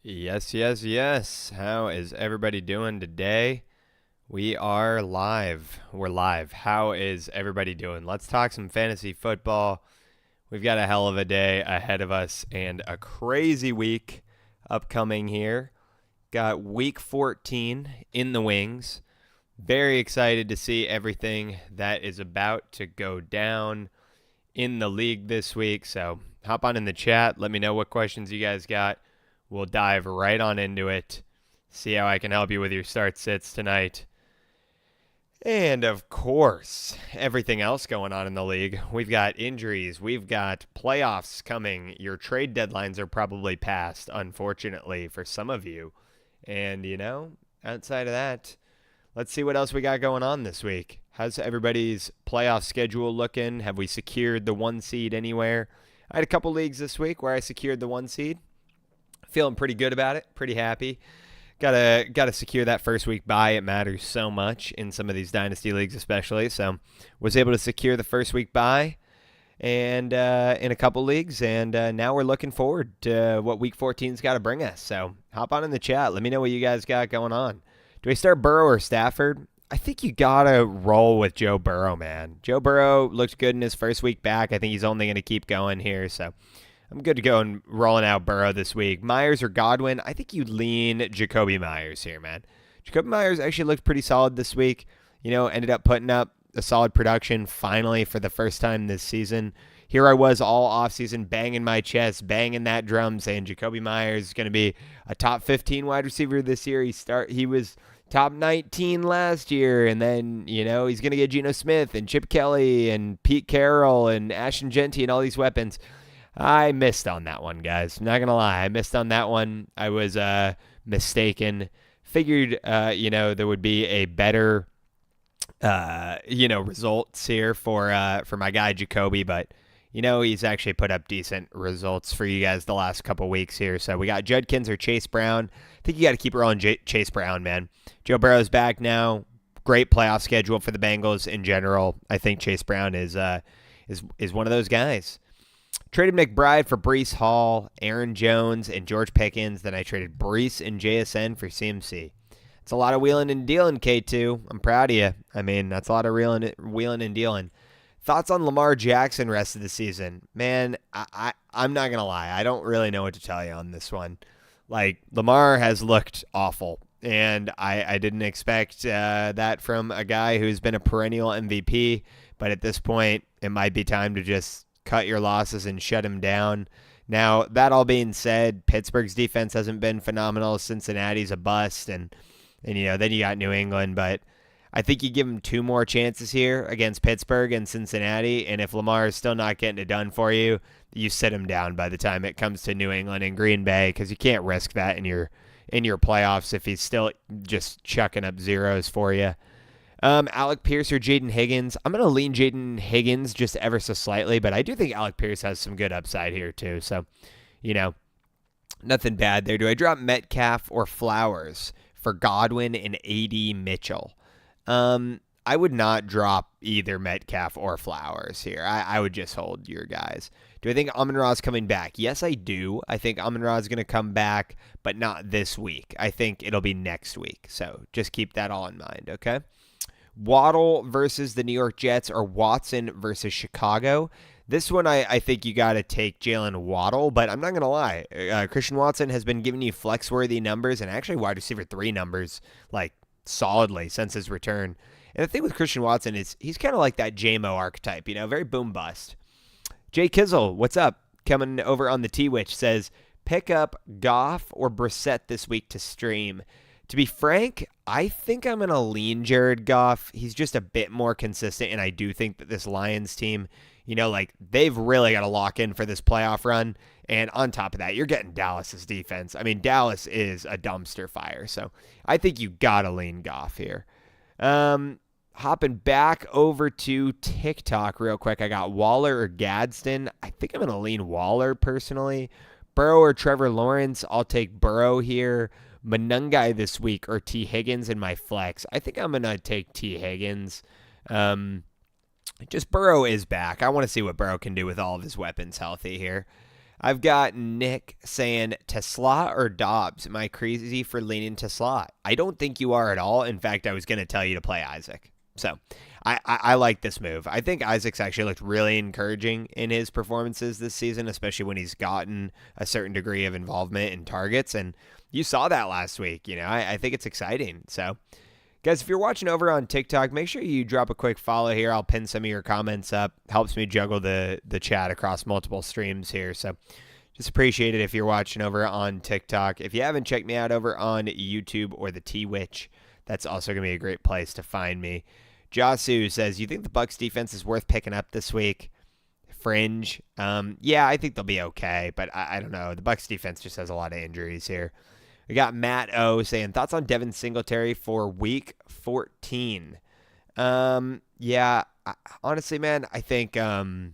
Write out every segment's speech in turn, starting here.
Yes, yes, yes. How is everybody doing today? We are live. We're live. How is everybody doing? Let's talk some fantasy football. We've got a hell of a day ahead of us and a crazy week upcoming here. Got week 14 in the wings. Very excited to see everything that is about to go down in the league this week. So hop on in the chat. Let me know what questions you guys got. We'll dive right on into it. See how I can help you with your start sits tonight. And of course, everything else going on in the league. We've got injuries. We've got playoffs coming. Your trade deadlines are probably passed, unfortunately, for some of you. And, outside of that, let's see what else we got going on this week. How's everybody's playoff schedule looking? Have we secured the one seed anywhere? I had a couple leagues this week where I secured the one seed. Feeling pretty good about it. Pretty happy. Gotta secure that first week bye. It matters so much in some of these dynasty leagues, especially. So was able to secure the first week bye, and in a couple leagues, and now we're looking forward to what week 14's got to bring us. So hop on in the chat. Let me know what you guys got going on. Do we start Burrow or Stafford? I think you gotta roll with Joe Burrow, man. Joe Burrow looked good in his first week back. I think he's only gonna keep going here. So I'm good to go and rolling out Burrow this week. Myers or Godwin? I think you lean Jacoby Myers here, man. Jacoby Myers actually looked pretty solid this week. Ended up putting up a solid production finally for the first time this season. Here I was all offseason banging my chest, banging that drum, saying Jacoby Myers is going to be a top 15 wide receiver this year. He was top 19 last year, and then, he's going to get Geno Smith and Chip Kelly and Pete Carroll and Ashton Genty and all these weapons. I missed on that one, guys. I'm not going to lie. I missed on that one. I was mistaken. Figured, there would be a better, results here for my guy Jacoby. But, he's actually put up decent results for you guys the last couple weeks here. So we got Judkins or Chase Brown. I think you got to keep rolling Chase Brown, man. Joe Burrow's back now. Great playoff schedule for the Bengals in general. I think Chase Brown is one of those guys. Traded McBride for Breece Hall, Aaron Jones, and George Pickens. Then I traded Breece and JSN for CMC. It's a lot of wheeling and dealing, K2. I'm proud of you. I mean, that's a lot of wheeling and dealing. Thoughts on Lamar Jackson rest of the season? Man, I'm not going to lie. I don't really know what to tell you on this one. Like, Lamar has looked awful, and I didn't expect that from a guy who's been a perennial MVP. But at this point, it might be time to just cut your losses and shut him down. Now, that all being said, Pittsburgh's defense hasn't been phenomenal. Cincinnati's a bust, and then you got New England. But I think you give him two more chances here against Pittsburgh and Cincinnati, and if Lamar is still not getting it done for you, you sit him down by the time it comes to New England and Green Bay, because you can't risk that in your playoffs if he's still just chucking up zeros for you. Alec Pierce or Jaden Higgins? I'm going to lean Jaden Higgins just ever so slightly, but I do think Alec Pierce has some good upside here too. So, nothing bad there. Do I drop Metcalf or Flowers for Godwin and A.D. Mitchell? I would not drop either Metcalf or Flowers here. I would just hold your guys. Do I think Amon-Ra's coming back? Yes, I do. I think Amon-Ra is going to come back, but not this week. I think it'll be next week. So just keep that all in mind, okay? Waddle versus the New York Jets or Watson versus Chicago. This one, I think you got to take Jalen Waddle, but I'm not going to lie. Christian Watson has been giving you flex-worthy numbers and actually wide receiver 3 numbers, like, solidly since his return. And the thing with Christian Watson is he's kind of like that J-Mo archetype, very boom-bust. Jay Kizzle, what's up? Coming over on the T-Witch says, pick up Goff or Brissett this week to stream. To be frank, I think I'm going to lean Jared Goff. He's just a bit more consistent, and I do think that this Lions team, they've really got to lock in for this playoff run. And on top of that, you're getting Dallas's defense. I mean, Dallas is a dumpster fire, so I think you got to lean Goff here. Hopping back over to TikTok real quick, I got Waller or Gadsden. I think I'm going to lean Waller personally. Burrow or Trevor Lawrence, I'll take Burrow here. Monungai this week or T. Higgins in my flex. I think I'm going to take T. Higgins. Just Burrow is back. I want to see what Burrow can do with all of his weapons healthy here. I've got Nick saying Tesla or Dobbs. Am I crazy for leaning Tesla? I don't think you are at all. In fact, I was going to tell you to play Isaac. So I like this move. I think Isaac's actually looked really encouraging in his performances this season, especially when he's gotten a certain degree of involvement in targets. And you saw that last week. I think it's exciting. So, guys, if you're watching over on TikTok, make sure you drop a quick follow here. I'll pin some of your comments up. Helps me juggle the chat across multiple streams here. So just appreciate it if you're watching over on TikTok. If you haven't checked me out over on YouTube or the T-Witch, that's also going to be a great place to find me. Jasu says, you think the Bucs defense is worth picking up this week? Fringe. Yeah, I think they'll be okay, but I don't know. The Bucs defense just has a lot of injuries here. We got Matt O saying, thoughts on Devin Singletary for week 14? Yeah, honestly, man, I think Devin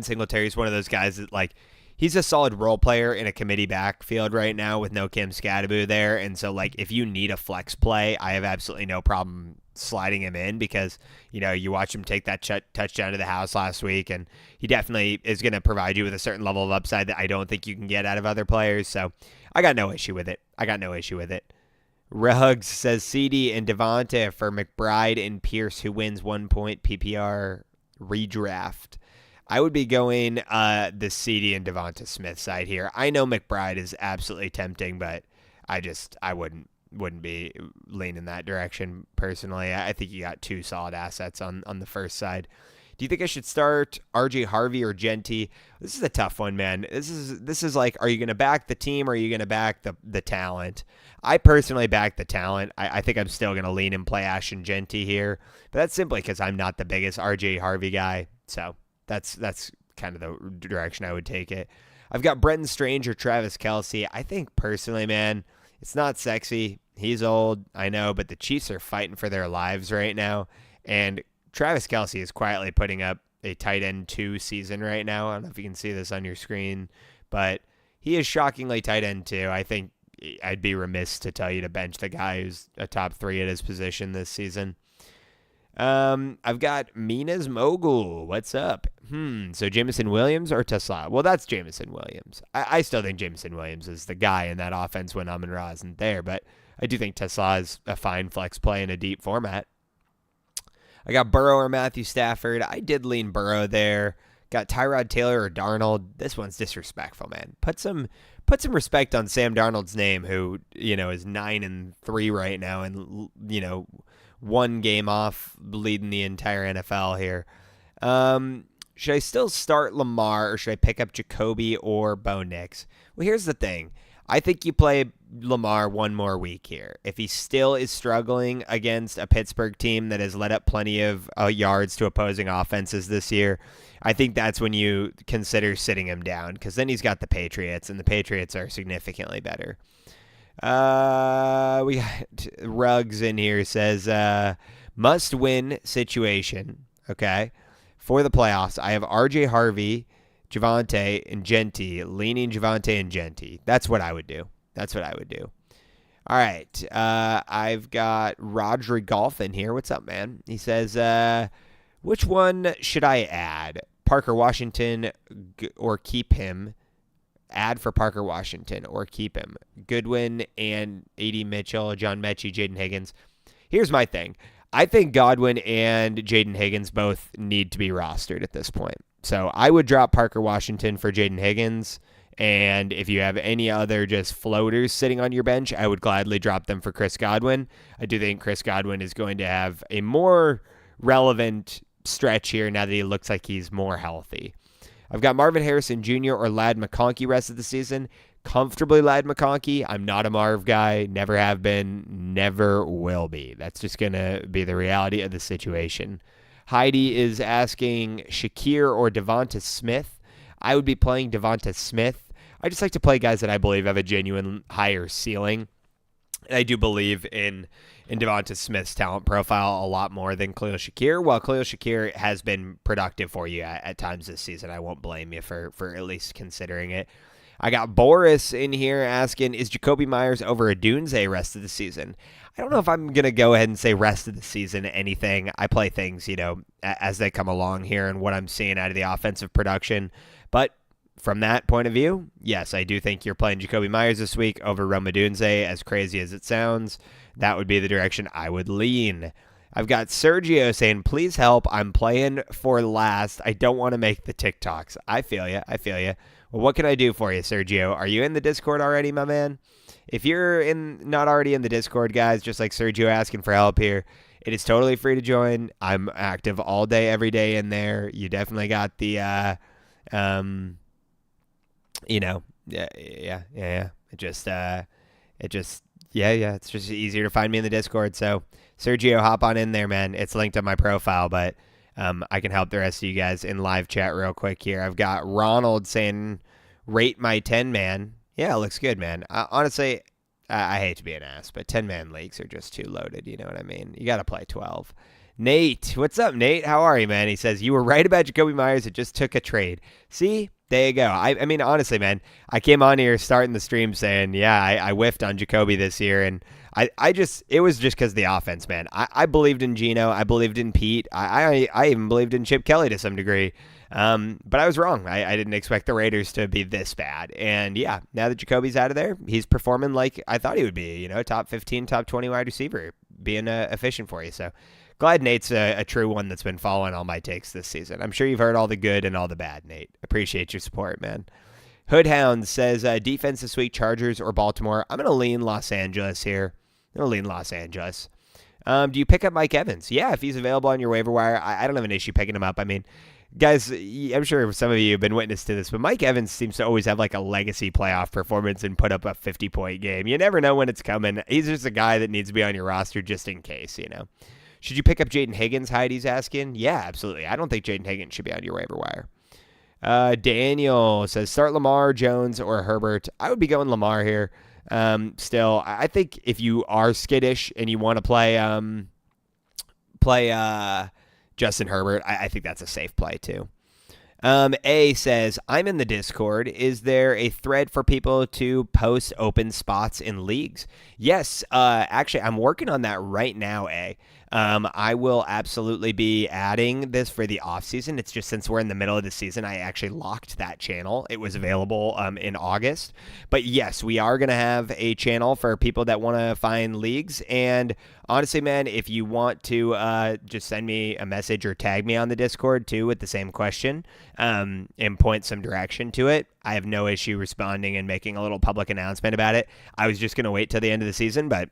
Singletary is one of those guys that, like, he's a solid role player in a committee backfield right now with no Kim Scadaboo there. And so, like, if you need a flex play, I have absolutely no problem sliding him in because, you watch him take that touchdown to the house last week, and he definitely is going to provide you with a certain level of upside that I don't think you can get out of other players. So I got no issue with it. Ruggs says CD and Devonta for McBride and Pierce, who wins 1 point PPR redraft. I would be going the CD and Devonta Smith side here. I know McBride is absolutely tempting, but I wouldn't be leaning that direction personally. I think you got two solid assets on the first side. Do you think I should start RJ Harvey or Genty? This is a tough one, man. This is like, are you going to back the team or are you going to back the talent? I personally back the talent. I think I'm still going to lean and play Ashton Genty here, but that's simply because I'm not the biggest RJ Harvey guy. So that's kind of the direction I would take it. I've got Brenton Strange or Travis Kelce. I think personally, man, it's not sexy. He's old, I know, but the Chiefs are fighting for their lives right now, and Travis Kelce is quietly putting up a tight end 2 season right now. I don't know if you can see this on your screen, but he is shockingly tight end 2. I think I'd be remiss to tell you to bench the guy who's a top 3 at his position this season. I've got Mina's Mogul. What's up? So Jameson Williams or Tesla? Well, that's Jameson Williams. I still think Jameson Williams is the guy in that offense when Amon-Ra isn't there, but I do think Tesla is a fine flex play in a deep format. I got Burrow or Matthew Stafford. I did lean Burrow there. Got Tyrod Taylor or Darnold. This one's disrespectful, man. Put some respect on Sam Darnold's name, who, is 9-3 right now and, 1 game off leading the entire NFL here. Should I still start Lamar or should I pick up Jacoby or Bo Nix? Well, here's the thing. I think you play Lamar one more week here. If he still is struggling against a Pittsburgh team that has let up plenty of yards to opposing offenses this year, I think that's when you consider sitting him down, because then he's got the Patriots, and the Patriots are significantly better. We got Ruggs in here, says must-win situation, okay, for the playoffs. I have RJ Harvey, Javonte, and Genty, leaning Javonte and Genty. That's what I would do. All right. I've got Rodri Golf in here. What's up, man? He says, which one should I add? Parker Washington or keep him? Add for Parker Washington or keep him? Goodwin and A.D. Mitchell, John Mechie, Jaden Higgins. Here's my thing. I think Godwin and Jaden Higgins both need to be rostered at this point. So I would drop Parker Washington for Jaden Higgins. And if you have any other just floaters sitting on your bench, I would gladly drop them for Chris Godwin. I do think Chris Godwin is going to have a more relevant stretch here now that he looks like he's more healthy. I've got Marvin Harrison Jr. or Ladd McConkey rest of the season. Comfortably Ladd McConkey. I'm not a Marv guy. Never have been. Never will be. That's just going to be the reality of the situation. Heidi is asking Shakir or Devonta Smith. I would be playing Devonta Smith. I just like to play guys that I believe have a genuine higher ceiling. And I do believe in Devonta Smith's talent profile a lot more than Khalil Shakir. While Khalil Shakir has been productive for you at times this season, I won't blame you for at least considering it. I got Boris in here asking, is Jacoby Myers over a Dunze rest of the season? I don't know if I'm going to go ahead and say rest of the season anything. I play things, as they come along here and what I'm seeing out of the offensive production. But from that point of view, yes, I do think you're playing Jacoby Myers this week over Rome Odunze. As crazy as it sounds, that would be the direction I would lean. I've got Sergio saying, please help. I'm playing for last. I don't want to make the TikToks. I feel you. Well, what can I do for you, Sergio? Are you in the Discord already, my man? If you're not already in the Discord, guys, just like Sergio asking for help here, it is totally free to join. I'm active all day, every day in there. You definitely got the, yeah. It's just easier to find me in the Discord. So, Sergio, hop on in there, man. It's linked on my profile, but I can help the rest of you guys in live chat real quick here. I've got Ronald saying, rate my 10-man. Yeah, it looks good, man. Honestly, I hate to be an ass, but 10-man leagues are just too loaded. You know what I mean? You got to play 12. Nate, what's up, Nate? How are you, man? He says, you were right about Jacoby Myers. It just took a trade. See? There you go. I mean, honestly, man, I came on here starting the stream saying, yeah, I whiffed on Jacoby this year, and it was just because of the offense, man. I believed in Geno. I believed in Pete. I even believed in Chip Kelly to some degree. But I was wrong. I didn't expect the Raiders to be this bad. And yeah, now that Jacoby's out of there, he's performing like I thought he would be, top 15, top 20 wide receiver, being efficient for you. So glad Nate's a true one that's been following all my takes this season. I'm sure you've heard all the good and all the bad, Nate. Appreciate your support, man. Hoodhound says, defense this week, Chargers or Baltimore. I'm going to lean Los Angeles here. Do you pick up Mike Evans? Yeah, if he's available on your waiver wire, I don't have an issue picking him up. I mean, guys, I'm sure some of you have been witness to this, but Mike Evans seems to always have like a legacy playoff performance and put up a 50-point game. You never know when it's coming. He's just a guy that needs to be on your roster just in case, Should you pick up Jaden Higgins, Heidi's asking? Yeah, absolutely. I don't think Jaden Higgins should be on your waiver wire. Daniel says, start Lamar, Jones, or Herbert. I would be going Lamar here. Still, I think if you are skittish and you want to play Justin Herbert, I think that's a safe play too. A says, I'm in the Discord. Is there a thread for people to post open spots in leagues? Yes, actually, I'm working on that right now, A. I will absolutely be adding this for the offseason. It's just since we're in the middle of the season, I actually locked that channel. It was available in August. But yes, we are going to have a channel for people that want to find leagues. And honestly, man, if you want to just send me a message or tag me on the Discord too with the same question and point some direction to it, I have no issue responding and making a little public announcement about it. I was just going to wait till the end of the season, but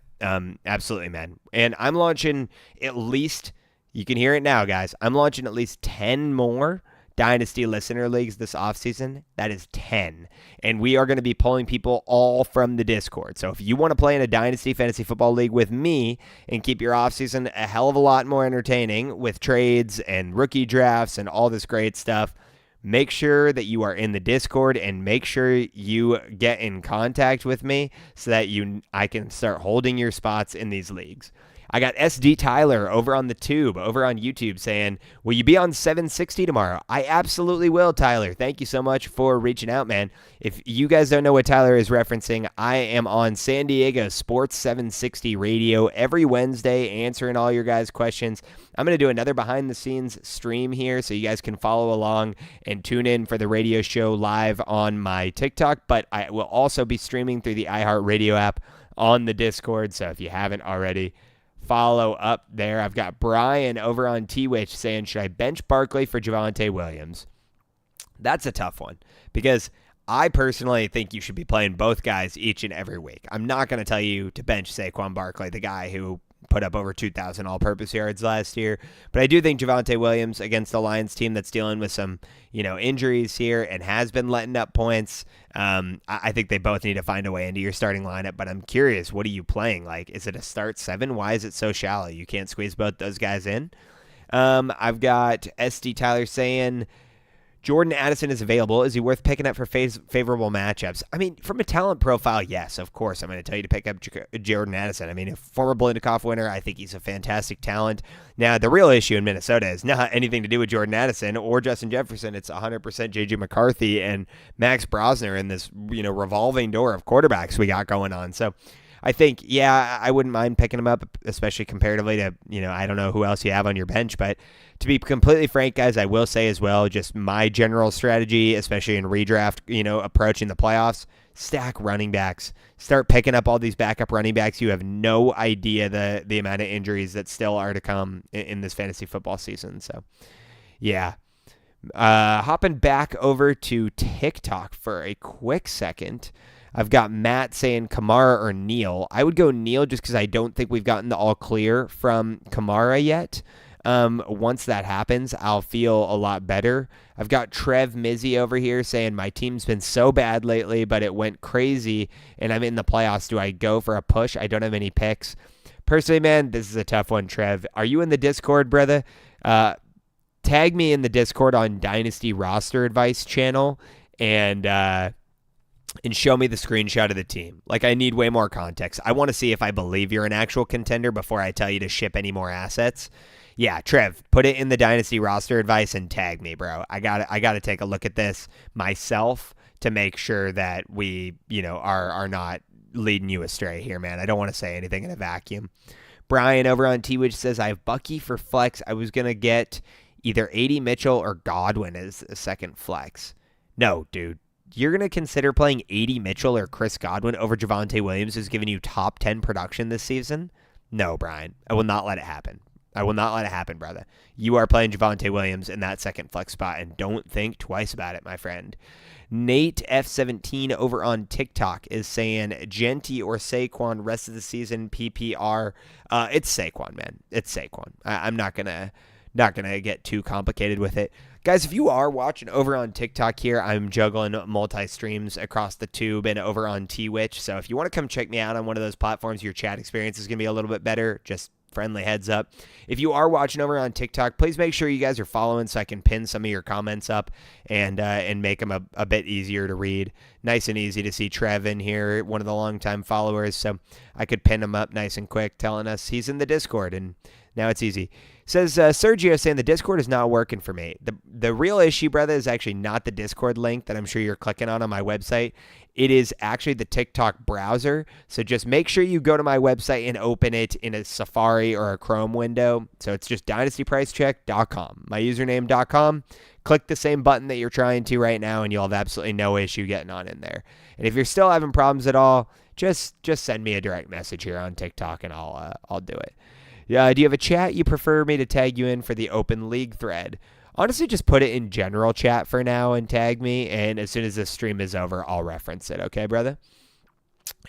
absolutely, man. And I'm launching at least, you can hear it now, guys, I'm launching at least 10 more Dynasty listener leagues this offseason. That is 10. And we are going to be pulling people all from the Discord. So if you want to play in a Dynasty Fantasy Football League with me and keep your offseason a hell of a lot more entertaining with trades and rookie drafts and all this great stuff, make sure that you are in the Discord and make sure you get in contact with me so that I can start holding your spots in these leagues. I got SD Tyler over on the tube, over on YouTube saying, will you be on 760 tomorrow? I absolutely will, Tyler. Thank you so much for reaching out, man. If you guys don't know what Tyler is referencing, I am on San Diego Sports 760 Radio every Wednesday answering all your guys' questions. I'm going to do another behind-the-scenes stream here so you guys can follow along and tune in for the radio show live on my TikTok, but I will also be streaming through the iHeartRadio app on the Discord, so if you haven't already, follow up there. I've got Brian over on Twitch saying, should I bench Barkley for Javonte Williams? That's a tough one because I personally think you should be playing both guys each and every week. I'm not going to tell you to bench Saquon Barkley, the guy who put up over 2,000 all-purpose yards last year. But I do think Javonte Williams against the Lions team that's dealing with some, injuries here and has been letting up points. I think they both need to find a way into your starting lineup. But I'm curious, what are you playing? Like, is it a start 7? Why is it so shallow? You can't squeeze both those guys in. I've got SD Tyler saying, Jordan Addison is available. Is he worth picking up for favorable matchups? I mean, from a talent profile, yes, of course. I'm going to tell you to pick up Jordan Addison. I mean, a former Blindikoff winner, I think he's a fantastic talent. Now, the real issue in Minnesota is not anything to do with Jordan Addison or Justin Jefferson. It's 100% J.J. McCarthy and Max Brosner in this, revolving door of quarterbacks we got going on. So I think, yeah, I wouldn't mind picking him up, especially comparatively to, I don't know who else you have on your bench. But to be completely frank, guys, I will say as well, just my general strategy, especially in redraft, approaching the playoffs, stack running backs. Start picking up all these backup running backs. You have no idea the amount of injuries that still are to come in this fantasy football season. So, yeah. Hopping back over to TikTok for a quick second. I've got Matt saying Kamara or Neal. I would go Neal just because I don't think we've gotten the all clear from Kamara yet. Once that happens, I'll feel a lot better. I've got Trev Mizzy over here saying my team's been so bad lately, but it went crazy, and I'm in the playoffs. Do I go for a push? I don't have any picks. Personally, man, this is a tough one, Trev. Are you in the Discord, brother? Tag me in the Discord on Dynasty Roster Advice channel, and show me the screenshot of the team. Like, I need way more context. I want to see if I believe you're an actual contender before I tell you to ship any more assets. Yeah, Trev, put it in the Dynasty Roster Advice and tag me, bro. I got to take a look at this myself to make sure that we, are not leading you astray here, man. I don't want to say anything in a vacuum. Brian over on T-Witch says, I have Bucky for flex. I was going to get either A.D. Mitchell or Godwin as a second flex. No, dude. You're going to consider playing A.D. Mitchell or Chris Godwin over Javonte Williams, who's given you top 10 production this season? No, Brian. I will not let it happen. I will not let it happen, brother. You are playing Javonte Williams in that second flex spot, and don't think twice about it, my friend. Nate F17 over on TikTok is saying Genty or Saquon rest of the season PPR. It's Saquon, man. It's Saquon. I'm not gonna get too complicated with it. Guys, if you are watching over on TikTok here, I'm juggling multi-streams across the tube and over on Twitch. So if you want to come check me out on one of those platforms, your chat experience is going to be a little bit better. Just friendly heads up. If you are watching over on TikTok, please make sure you guys are following so I can pin some of your comments up and make them a bit easier to read. Nice and easy to see Trev in here, one of the longtime followers, so I could pin him up nice and quick telling us he's in the Discord, and now it's easy. Says Sergio saying the Discord is not working for me. The real issue, brother, is actually not the Discord link that I'm sure you're clicking on my website. It is actually the TikTok browser. So just make sure you go to my website and open it in a Safari or a Chrome window. So it's just dynastypricecheck.com. My username.com. Click the same button that you're trying to right now, and you'll have absolutely no issue getting on in there. And if you're still having problems at all, just send me a direct message here on TikTok, and I'll do it. Yeah, do you have a chat you prefer me to tag you in for the open league thread? Honestly, just put it in general chat for now and tag me, and as soon as this stream is over, I'll reference it. Okay, brother?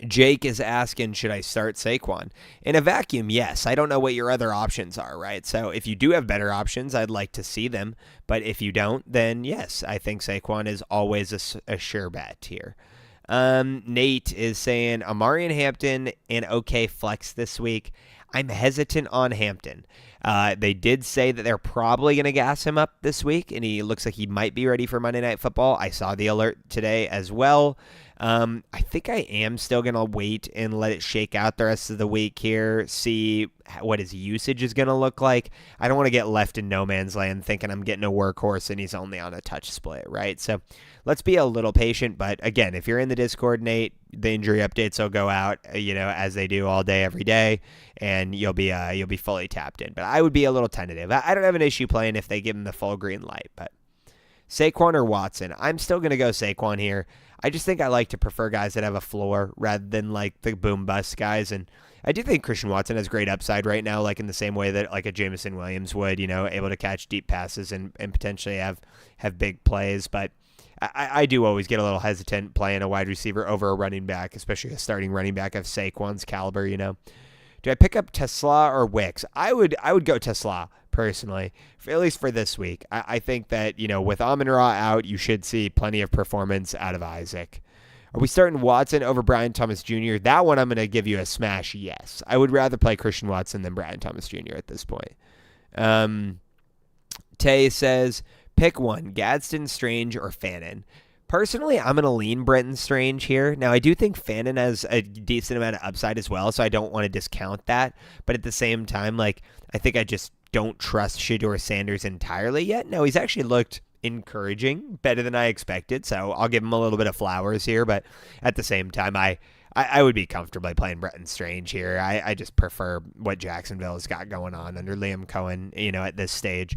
Jake is asking, should I start Saquon? In a vacuum, yes. I don't know what your other options are, right? So if you do have better options, I'd like to see them. But if you don't, then yes, I think Saquon is always a sure bet here. Nate is saying, Amari and Hampton and OK flex this week. I'm hesitant on Hampton. They did say that they're probably going to gas him up this week, and he looks like he might be ready for Monday Night Football. I saw the alert today as well. I think I am still going to wait and let it shake out the rest of the week here, see what his usage is going to look like. I don't want to get left in no man's land thinking I'm getting a workhorse and he's only on a touch split, right? So let's be a little patient. But again, if you're in the Discord, Nate, the injury updates will go out, as they do all day, every day, and you'll be fully tapped in. But I would be a little tentative. I don't have an issue playing if they give him the full green light. But Saquon or Watson, I'm still going to go Saquon here. I just think I like to prefer guys that have a floor rather than like the boom bust guys. And I do think Christian Watson has great upside right now, like in the same way that like a Jameson Williams would, able to catch deep passes and potentially have big plays. But I do always get a little hesitant playing a wide receiver over a running back, especially a starting running back of Saquon's caliber, Do I pick up Tesla or Wicks? I would go Tesla personally, at least for this week. I think that, with Amon-Ra out, you should see plenty of performance out of Isaac. Are we starting Watson over Brian Thomas Jr.? That one I'm going to give you a smash yes. I would rather play Christian Watson than Brian Thomas Jr. at this point. Tay says, pick one, Gadsden, Strange, or Fannin. Personally, I'm going to lean Brenton Strange here. Now, I do think Fannin has a decent amount of upside as well, so I don't want to discount that. But at the same time, I think I just don't trust Shedeur Sanders entirely yet. No, he's actually looked encouraging, better than I expected, so I'll give him a little bit of flowers here. But at the same time, I I would be comfortably playing Bretton Strange here. I just prefer what Jacksonville's got going on under Liam Cohen, at this stage.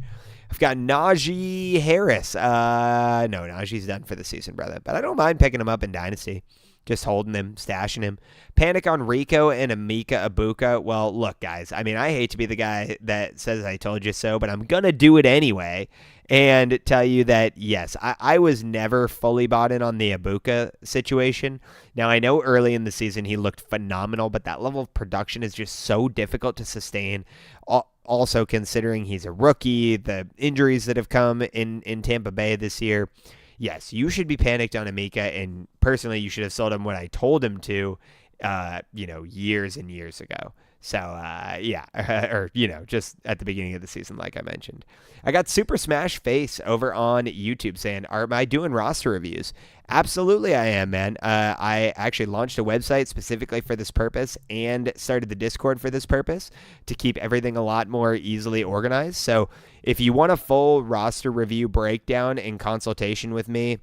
I've got Najee Harris. No, Najee's done for the season, brother. But I don't mind picking him up in Dynasty. Just holding him, stashing him. Panic on Rico and Emeka Ibuka. Well, look, guys. I mean, I hate to be the guy that says I told you so, but I'm going to do it anyway and tell you that, yes, I was never fully bought in on the Ibuka situation. Now, I know early in the season he looked phenomenal, but that level of production is just so difficult to sustain. Also, considering he's a rookie, the injuries that have come in Tampa Bay this year. Yes, you should be panicked on Emeka, and personally, you should have sold him when I told him to, years and years ago. So, or, just at the beginning of the season, like I mentioned. I got Super Smash Face over on YouTube saying, am I doing roster reviews? Absolutely I am, man. I actually launched a website specifically for this purpose and started the Discord for this purpose to keep everything a lot more easily organized. So if you want a full roster review breakdown and consultation with me,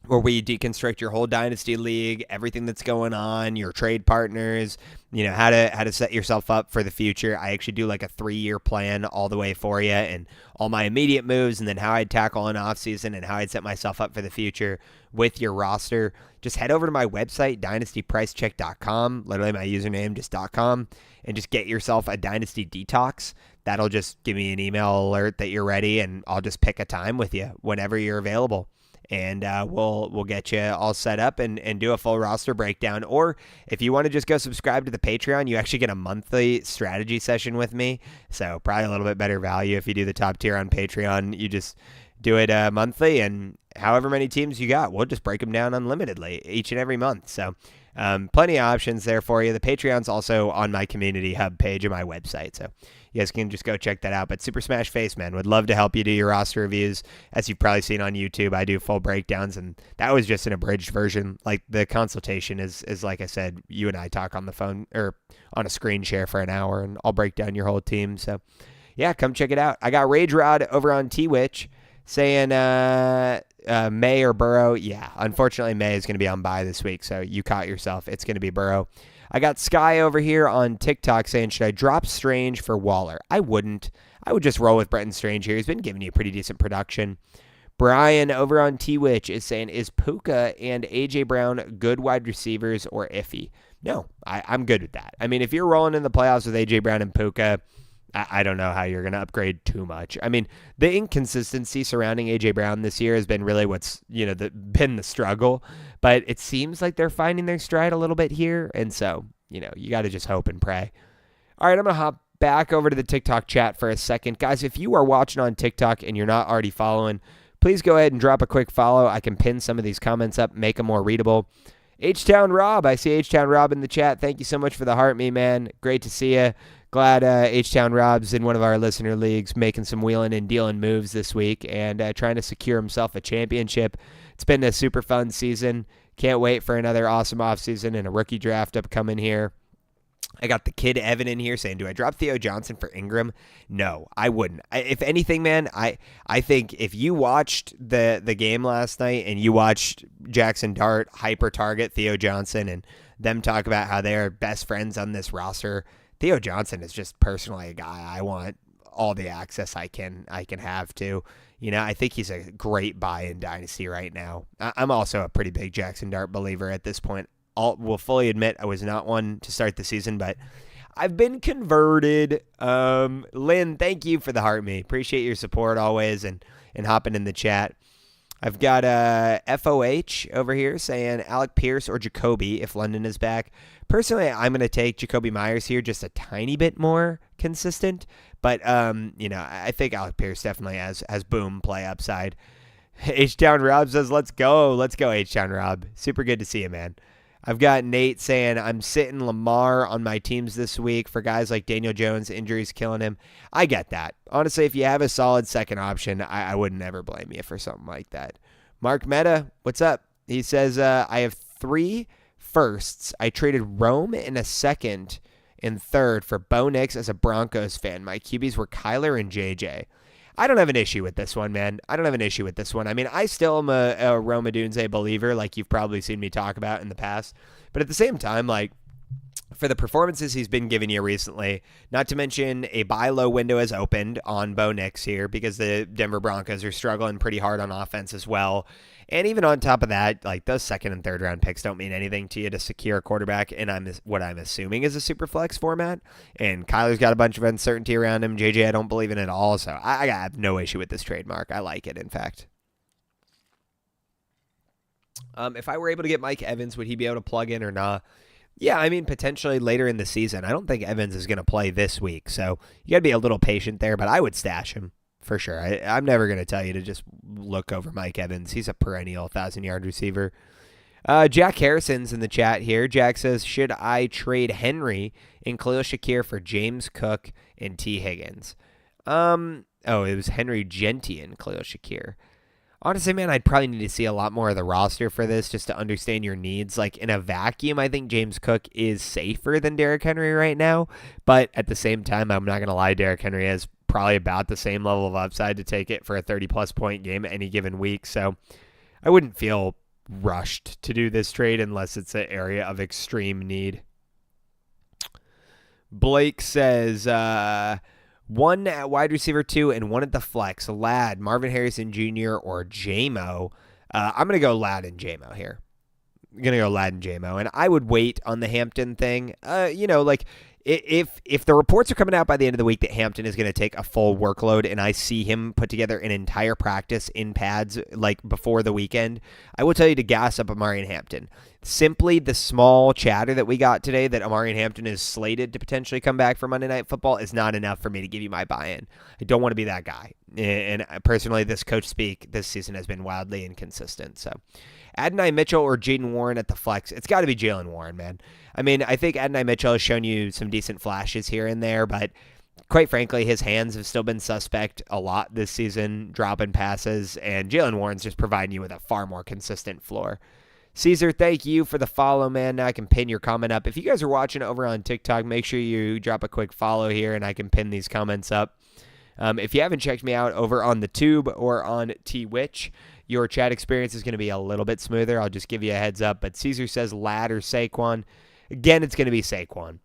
where we deconstruct your whole Dynasty League, everything that's going on, your trade partners, how to set yourself up for the future. I actually do like a 3-year plan all the way for you, and all my immediate moves, and then how I'd tackle an offseason and how I'd set myself up for the future with your roster. Just head over to my website, dynastypricecheck.com, literally my username, just .com, and just get yourself a Dynasty Detox. That'll just give me an email alert that you're ready, and I'll just pick a time with you whenever you're available. And we'll get you all set up and do a full roster breakdown. Or if you want to just go subscribe to the Patreon, you actually get a monthly strategy session with me. So probably a little bit better value if you do the top tier on Patreon. You just do it monthly, and however many teams you got, we'll just break them down unlimitedly each and every month. So plenty of options there for you. The Patreon's also on my community hub page of my website. So you guys can just go check that out. But Super Smash Face, man, would love to help you do your roster reviews. As you've probably seen on YouTube, I do full breakdowns, and that was just an abridged version. Like, the consultation is like I said, you and I talk on the phone or on a screen share for an hour, and I'll break down your whole team. So, yeah, come check it out. I got Rage Rod over on T-Witch saying May or Burrow. Yeah, unfortunately, May is going to be on bye this week, so you caught yourself. It's going to be Burrow. I got Sky over here on TikTok saying, should I drop Strange for Waller? I wouldn't. I would just roll with Bretton Strange here. He's been giving you pretty decent production. Brian over on T-Witch is saying, is Puka and A.J. Brown good wide receivers or iffy? No, I'm good with that. I mean, if you're rolling in the playoffs with A.J. Brown and Puka, I don't know how you're going to upgrade too much. I mean, the inconsistency surrounding A.J. Brown this year has been really what's, been the struggle. But it seems like they're finding their stride a little bit here. And so, you got to just hope and pray. All right, I'm going to hop back over to the TikTok chat for a second. Guys, if you are watching on TikTok and you're not already following, please go ahead and drop a quick follow. I can pin some of these comments up, make them more readable. H-Town Rob, I see H-Town Rob in the chat. Thank you so much for the heart, me, man. Great to see you. Glad H-Town Rob's in one of our listener leagues making some wheeling and dealing moves this week and trying to secure himself a championship. It's been a super fun season. Can't wait for another awesome offseason and a rookie draft upcoming here. I got the kid Evan in here saying, do I drop Theo Johnson for Ingram? No, I wouldn't. If anything, man, I think if you watched the game last night and you watched Jackson Dart hyper target Theo Johnson and them talk about how they're best friends on this roster, Theo Johnson is just personally a guy I want all the access I can have to. I think he's a great buy in Dynasty right now. I'm also a pretty big Jackson Dart believer at this point. Will fully admit I was not one to start the season, but I've been converted. Lynn, thank you for the heart, me. Appreciate your support always and hopping in the chat. I've got FOH over here saying Alec Pierce or Jacoby if London is back. Personally, I'm going to take Jacoby Myers here, just a tiny bit more consistent. But, I think Alec Pierce definitely has boom play upside. H-Town Rob says, let's go. Let's go, H-Town Rob. Super good to see you, man. I've got Nate saying, I'm sitting Lamar on my teams this week for guys like Daniel Jones. Injuries killing him. I get that. Honestly, if you have a solid second option, I would never blame you for something like that. Mark Meta, what's up? He says, I have 3 firsts. I traded Rome in a second and third for Bo Nix as a Broncos fan. My QBs were Kyler and JJ. I don't have an issue with this one, man. I don't have an issue with this one. I mean, I still am a Roma Dunze believer, like you've probably seen me talk about in the past. But at the same time, like, for the performances he's been giving you recently, not to mention a buy low window has opened on Bo Nix here because the Denver Broncos are struggling pretty hard on offense as well. And even on top of that, like those second and third round picks don't mean anything to you to secure a quarterback in what I'm assuming is a super flex format. And Kyler's got a bunch of uncertainty around him. JJ, I don't believe in at all. So I have no issue with this trademark. I like it, in fact. If I were able to get Mike Evans, would he be able to plug in or not? Yeah, I mean, potentially later in the season. I don't think Evans is going to play this week, so you got to be a little patient there, but I would stash him for sure. I'm never going to tell you to just look over Mike Evans. He's a perennial 1,000-yard receiver. Jack Harrison's in the chat here. Jack says, should I trade Henry and Khalil Shakir for James Cook and T. Higgins? It was Henry Genty and Khalil Shakir. Honestly, man, I'd probably need to see a lot more of the roster for this just to understand your needs. Like, in a vacuum, I think James Cook is safer than Derrick Henry right now. But at the same time, I'm not going to lie, Derrick Henry has probably about the same level of upside to take it for a 30-plus point game any given week. So I wouldn't feel rushed to do this trade unless it's an area of extreme need. Blake says... one at wide receiver 2 and one at the flex. Ladd, Marvin Harrison Jr. or J-Mo. I'm going to go Ladd and J-Mo here. I'm going to go Ladd and J-Mo. And I would wait on the Hampton thing. If the reports are coming out by the end of the week that Hampton is going to take a full workload and I see him put together an entire practice in pads like before the weekend, I will tell you to gas up Amari and Hampton. Simply the small chatter that we got today that Amari and Hampton is slated to potentially come back for Monday Night Football is not enough for me to give you my buy-in. I don't want to be that guy. And personally, this coach speak this season has been wildly inconsistent. So Adonai Mitchell or Jaden Warren at the flex. It's got to be Jalen Warren, man. I mean, I think Adonai Mitchell has shown you some decent flashes here and there, but quite frankly, his hands have still been suspect a lot this season, dropping passes, and Jalen Warren's just providing you with a far more consistent floor. Caesar, thank you for the follow, man. Now I can pin your comment up. If you guys are watching over on TikTok, make sure you drop a quick follow here, and I can pin these comments up. If you haven't checked me out over on the Tube or on Twitch, your chat experience is going to be a little bit smoother. I'll just give you a heads up. But Caesar says Ladd or Saquon. Again, it's going to be Saquon.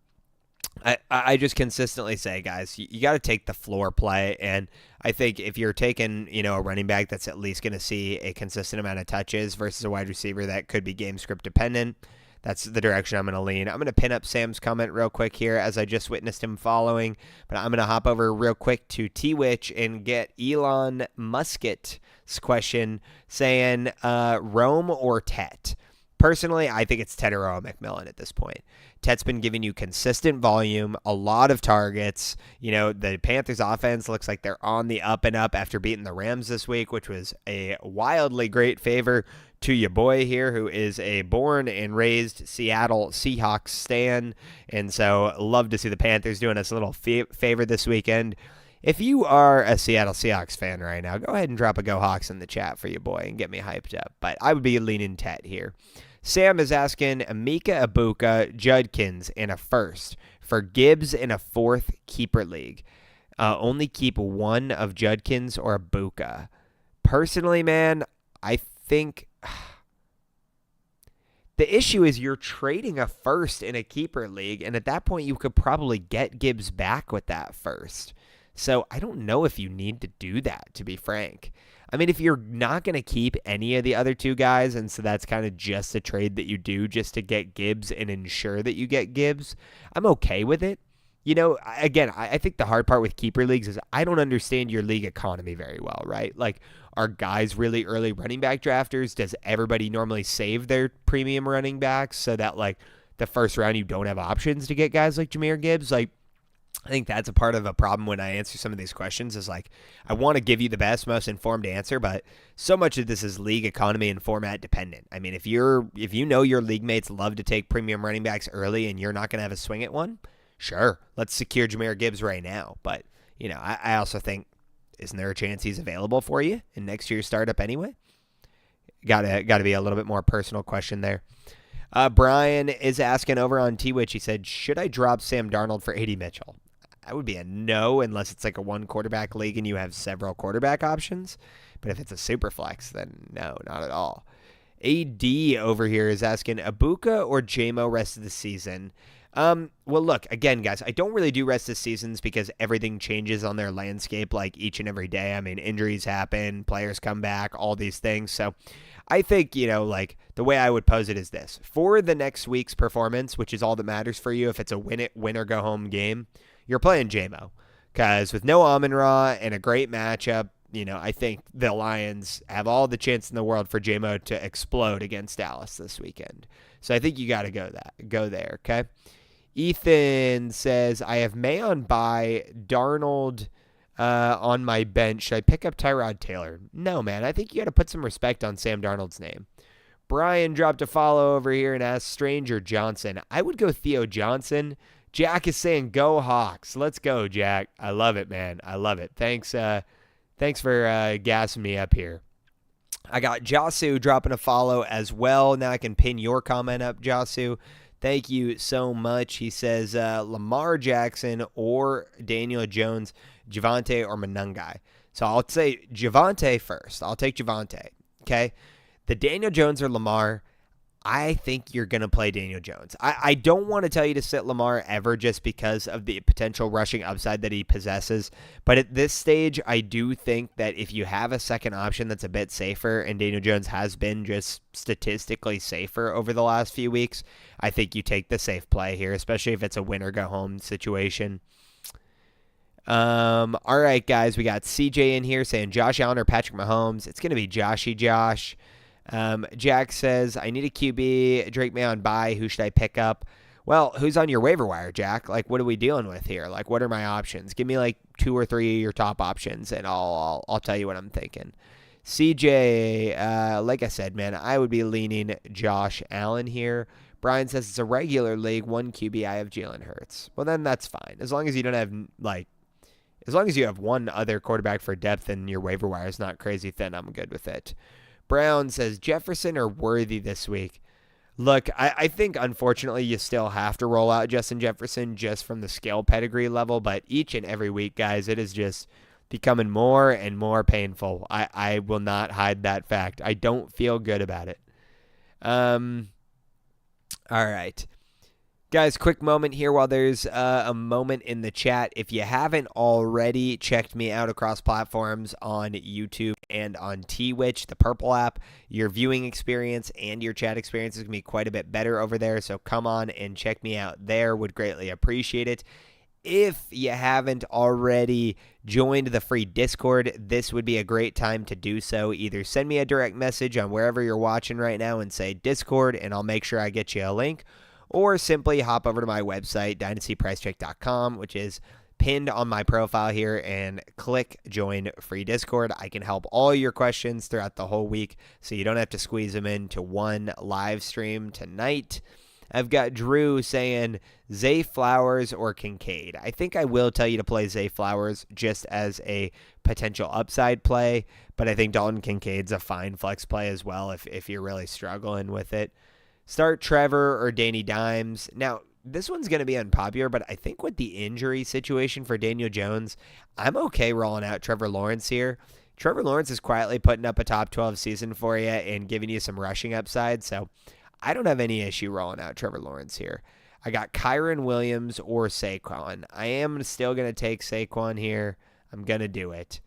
I just consistently say, guys, you got to take the floor play. And I think if you're taking, a running back that's at least going to see a consistent amount of touches versus a wide receiver that could be game script dependent, that's the direction I'm going to lean. I'm going to pin up Sam's comment real quick here as I just witnessed him following. But I'm going to hop over real quick to T-Witch and get Elon Musket's question saying Rome or Tet. Personally, I think it's Tetero McMillan at this point. Tet's been giving you consistent volume, a lot of targets. The Panthers offense looks like they're on the up and up after beating the Rams this week, which was a wildly great favor to your boy here, who is a born and raised Seattle Seahawks stan. And so love to see the Panthers doing us a little favor this weekend. If you are a Seattle Seahawks fan right now, go ahead and drop a Go Hawks in the chat for your boy and get me hyped up. But I would be leaning Tet here. Sam is asking Emeka Ibuka, Judkins, and a first for Gibbs in a fourth keeper league. Only keep one of Judkins or Ibuka. Personally, man, I think the issue is you're trading a first in a keeper league, and at that point you could probably get Gibbs back with that first. So I don't know if you need to do that, to be frank. I mean, if you're not going to keep any of the other two guys, and so that's kind of just a trade that you do just to get Gibbs and ensure that you get Gibbs, I'm okay with it. Again, I think the hard part with keeper leagues is I don't understand your league economy very well, right? Like, are guys really early running back drafters? Does everybody normally save their premium running backs so that, like, the first round you don't have options to get guys like Jahmyr Gibbs? Like, I think that's a part of a problem when I answer some of these questions is like, I want to give you the best, most informed answer, but so much of this is league economy and format dependent. I mean, if you know your league mates love to take premium running backs early and you're not going to have a swing at one, sure, let's secure Jahmyr Gibbs right now. But, I also think, isn't there a chance he's available for you in next year's startup anyway? Got to be a little bit more personal question there. Brian is asking over on T-Witch, he said, should I drop Sam Darnold for A.D. Mitchell? that would be a no unless it's like a one quarterback league and you have several quarterback options. But if it's a super flex, then no, not at all. AD over here is asking Ibuka or JMO rest of the season. Well, look, again, guys, I don't really do rest of seasons because everything changes on their landscape like each and every day. I mean, injuries happen, players come back, all these things. So I think, like the way I would pose it is this. For the next week's performance, which is all that matters for you, if it's a win or go home game, you're playing JMO. Because with no Amon-Ra and a great matchup, I think the Lions have all the chance in the world for JMO to explode against Dallas this weekend. So I think you got to go there, okay? Ethan says, I have May on bye, Darnold on my bench. Should I pick up Tyrod Taylor? No, man. I think you got to put some respect on Sam Darnold's name. Brian dropped a follow over here and asked Stranger Johnson. I would go Theo Johnson. Jack is saying, go Hawks. Let's go, Jack. I love it, man. I love it. Thanks for gassing me up here. I got Jasu dropping a follow as well. Now I can pin your comment up, Jasu. Thank you so much. He says Lamar Jackson or Daniel Jones, Javonte or Monangai. So I'll say Javonte first. I'll take Javonte. Okay. The Daniel Jones or Lamar, I think you're going to play Daniel Jones. I don't want to tell you to sit Lamar ever just because of the potential rushing upside that he possesses. But at this stage, I do think that if you have a second option that's a bit safer, and Daniel Jones has been just statistically safer over the last few weeks, I think you take the safe play here, especially if it's a win or go home situation. All right, guys, we got CJ in here saying Josh Allen or Patrick Mahomes. It's going to be Joshy Josh. Jack says, I need a QB. Drake May on bye. Who should I pick up? Well, who's on your waiver wire, Jack? Like, what are we dealing with here? Like, what are my options? Give me like 2 or 3 of your top options, and I'll tell you what I'm thinking. CJ, like I said, man, I would be leaning Josh Allen here. Brian says it's a regular league, 1 QB. I have Jalen Hurts. Well, then that's fine. As long as you don't have, as long as you have one other quarterback for depth and your waiver wire is not crazy thin, I'm good with it. Brown says Jefferson or Worthy this week. Look, I think, unfortunately, you still have to roll out Justin Jefferson just from the skill pedigree level, but each and every week, guys, it is just becoming more and more painful. I will not hide that fact. I don't feel good about it. All right. Guys, quick moment here while there's a moment in the chat. If you haven't already checked me out across platforms on YouTube and on Twitch, the Purple app, your viewing experience and your chat experience is going to be quite a bit better over there. So come on and check me out there. Would greatly appreciate it. If you haven't already joined the free Discord, this would be a great time to do so. Either send me a direct message on wherever you're watching right now and say Discord, and I'll make sure I get you a link. Or simply hop over to my website, dynastypricecheck.com, which is pinned on my profile here, and click join free Discord. I can help all your questions throughout the whole week, so you don't have to squeeze them into one live stream tonight. I've got Drew saying Zay Flowers or Kincaid. I think I will tell you to play Zay Flowers just as a potential upside play, but I think Dalton Kincaid's a fine flex play as well if you're really struggling with it. Start Trevor or Danny Dimes. Now, this one's going to be unpopular, but I think with the injury situation for Daniel Jones, I'm okay rolling out Trevor Lawrence here. Trevor Lawrence is quietly putting up a top 12 season for you and giving you some rushing upside, so I don't have any issue rolling out Trevor Lawrence here. I got Kyron Williams or Saquon. I am still going to take Saquon here. I'm going to do it.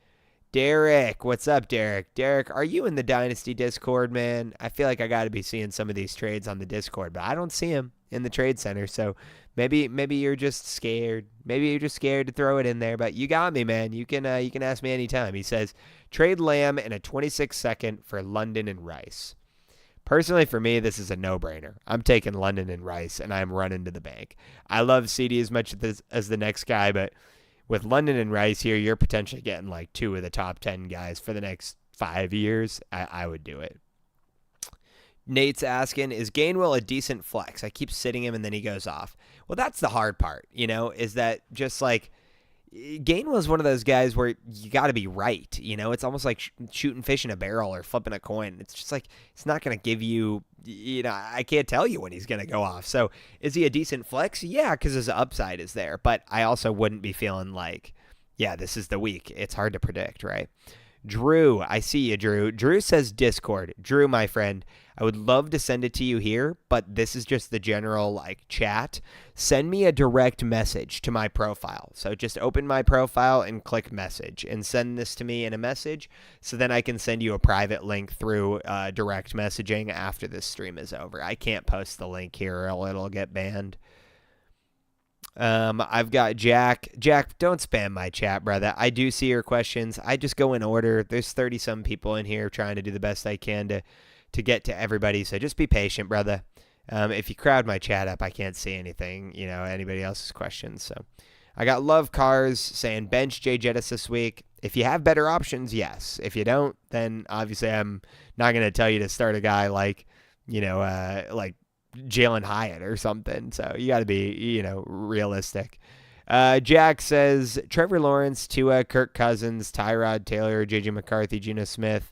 Derek, what's up, Derek? Derek, are you in the Dynasty Discord, man? I feel like I got to be seeing some of these trades on the Discord, but I don't see them in the trade center, so maybe you're just scared. Maybe you're just scared to throw it in there, but you got me, man. You can ask me anytime. He says, trade Lamb and a 26-second for London and Rice. Personally, for me, this is a no-brainer. I'm taking London and Rice, and I'm running to the bank. I love CD as much as the next guy, but with London and Rice here, you're potentially getting like 2 of the top 10 guys for the next 5 years. I would do it. Nate's asking, is Gainwell a decent flex? I keep sitting him and then he goes off. Well, that's the hard part, is that just like Gainwell's one of those guys where you got to be right. It's almost like shooting fish in a barrel or flipping a coin. It's just like it's not going to give you. I can't tell you when he's going to go off. So is he a decent flex? Yeah, because his upside is there. But I also wouldn't be feeling like, yeah, this is the week. It's hard to predict, right? Drew, I see you, Drew. Drew says Discord. Drew, my friend, I would love to send it to you here, but this is just the general chat. Send me a direct message to my profile. So just open my profile and click message and send this to me in a message so then I can send you a private link through direct messaging after this stream is over. I can't post the link here or it'll get banned. I've got Jack. Jack, don't spam my chat, brother. I do see your questions. I just go in order. There's 30-some people in here trying to do the best I can to get to everybody, so just be patient, brother. If you crowd my chat up, I can't see anything, anybody else's questions. So I got Love Cars saying bench Jay Jettis this week. If you have better options, yes. If you don't, then obviously I'm not going to tell you to start a guy like Jalen Hyatt or something. So you got to be, realistic. Jack says Trevor Lawrence, Tua, Kirk Cousins, Tyrod Taylor, J.J. McCarthy, Geno Smith.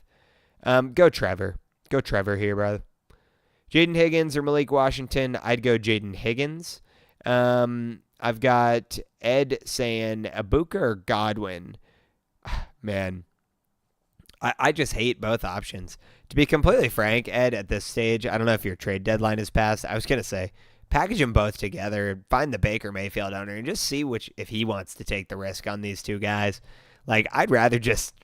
Go Trevor. Go Trevor here, brother. Jaden Higgins or Malik Washington. I'd go Jaden Higgins. I've got Ed saying Ibuka or Godwin. Man, I just hate both options. To be completely frank, Ed, at this stage, I don't know if your trade deadline has passed. I was going to say, package them both together, find the Baker Mayfield owner, and just see if he wants to take the risk on these two guys. I'd rather just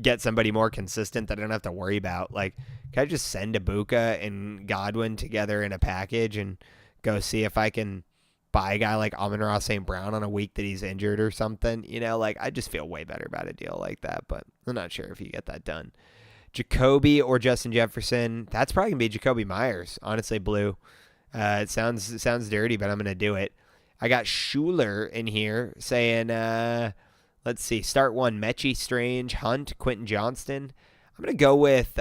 get somebody more consistent that I don't have to worry about. Can I just send Ibuka and Godwin together in a package and go see if I can buy a guy like Amon-Ra St. Brown on a week that he's injured or something? I just feel way better about a deal like that, but I'm not sure if you get that done. Jacoby or Justin Jefferson. That's probably going to be Jacoby Myers, honestly, Blue. It sounds dirty, but I'm going to do it. I got Schuler in here saying, let's see, start one, Mechie, Strange, Hunt, Quentin Johnston. I'm going to go with,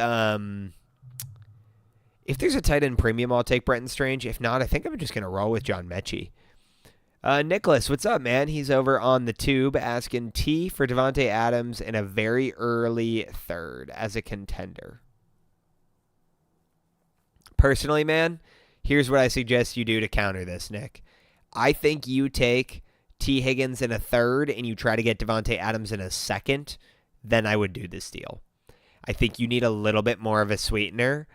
if there's a tight end premium, I'll take Brenton Strange. If not, I think I'm just going to roll with John Mechie. Nicholas, what's up, man? He's over on the tube asking T for Devontae Adams in a very early third as a contender. Personally, man, here's what I suggest you do to counter this, Nick. I think you take T. Higgins in a third and you try to get Devontae Adams in a second, then I would do this deal. I think you need a little bit more of a sweetener.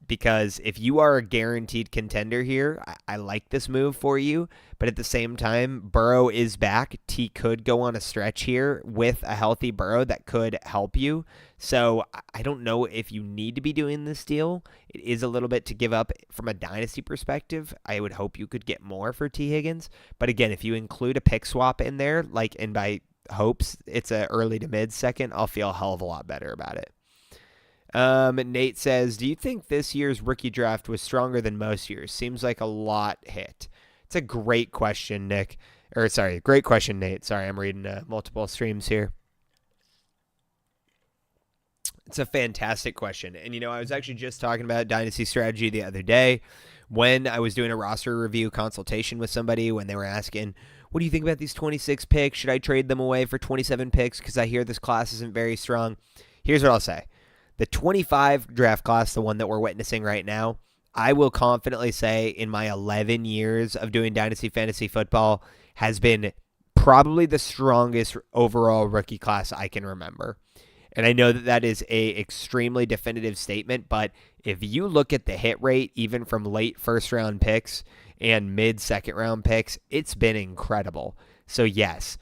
Because if you are a guaranteed contender here, I like this move for you. But at the same time, Burrow is back. T could go on a stretch here with a healthy Burrow that could help you. So I don't know if you need to be doing this deal. It is a little bit to give up from a dynasty perspective. I would hope you could get more for T. Higgins. But again, if you include a pick swap in there, and by hopes it's a early to mid second, I'll feel a hell of a lot better about it. Nate says, do you think this year's rookie draft was stronger than most years? Seems like a lot hit. It's a great question, Nick. Great question, Nate. Sorry, I'm reading multiple streams here. It's a fantastic question. And, I was actually just talking about Dynasty strategy the other day when I was doing a roster review consultation with somebody when they were asking, what do you think about these 26 picks? Should I trade them away for 27 picks? Because I hear this class isn't very strong. Here's what I'll say. The 25 draft class, the one that we're witnessing right now, I will confidently say in my 11 years of doing Dynasty Fantasy Football has been probably the strongest overall rookie class I can remember. And I know that is a extremely definitive statement, but if you look at the hit rate, even from late first-round picks and mid-second-round picks, it's been incredible. So yes,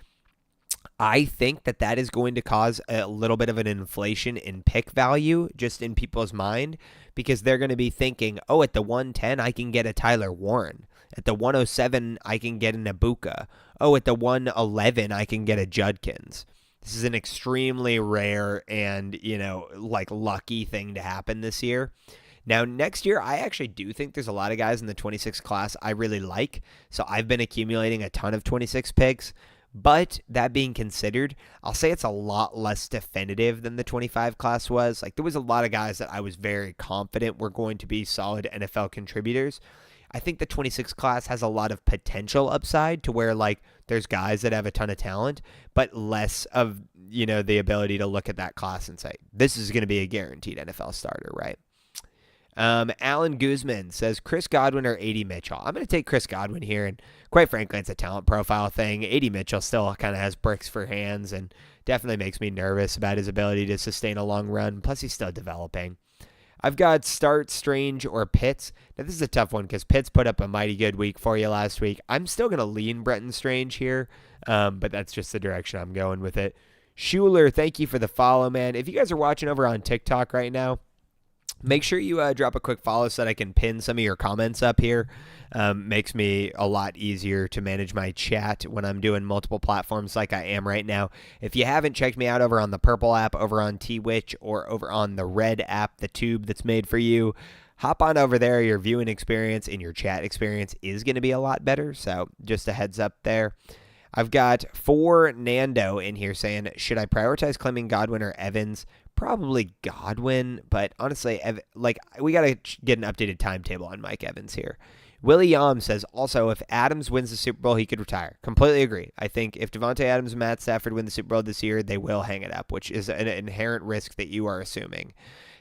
I think that is going to cause a little bit of an inflation in pick value just in people's mind because they're going to be thinking, oh, at the 110, I can get a Tyler Warren. At the 107, I can get an Ibuka. Oh, at the 111, I can get a Judkins. This is an extremely rare and, lucky thing to happen this year. Now, next year, I actually do think there's a lot of guys in the 26 class I really like. So I've been accumulating a ton of 26 picks. But that being considered, I'll say it's a lot less definitive than the 25 class was. There was a lot of guys that I was very confident were going to be solid NFL contributors. I think the 26 class has a lot of potential upside to where There's guys that have a ton of talent, but less of, the ability to look at that class and say, this is going to be a guaranteed NFL starter, right? Alan Guzman says Chris Godwin or A.D. Mitchell. I'm going to take Chris Godwin here, and quite frankly, it's a talent profile thing. A.D. Mitchell still kind of has bricks for hands and definitely makes me nervous about his ability to sustain a long run. Plus, he's still developing. I've got Start, Strange, or Pitts. Now, this is a tough one because Pitts put up a mighty good week for you last week. I'm still going to lean Bretton Strange here, but that's just the direction I'm going with it. Schuler, thank you for the follow, man. If you guys are watching over on TikTok right now, make sure you drop a quick follow so that I can pin some of your comments up here. Makes me a lot easier to manage my chat when I'm doing multiple platforms like I am right now. If you haven't checked me out over on the Purple app, over on Twitch, or over on the Red app, the tube that's made for you, hop on over there. Your viewing experience and your chat experience is going to be a lot better. So just a heads up there. I've got For Nando in here saying, should I prioritize claiming Godwin or Evans? Probably Godwin, but honestly, we got to get an updated timetable on Mike Evans here. Willie Yam says, also, if Adams wins the Super Bowl, he could retire. Completely agree. I think if Devontae Adams and Matt Stafford win the Super Bowl this year, they will hang it up, which is an inherent risk that you are assuming.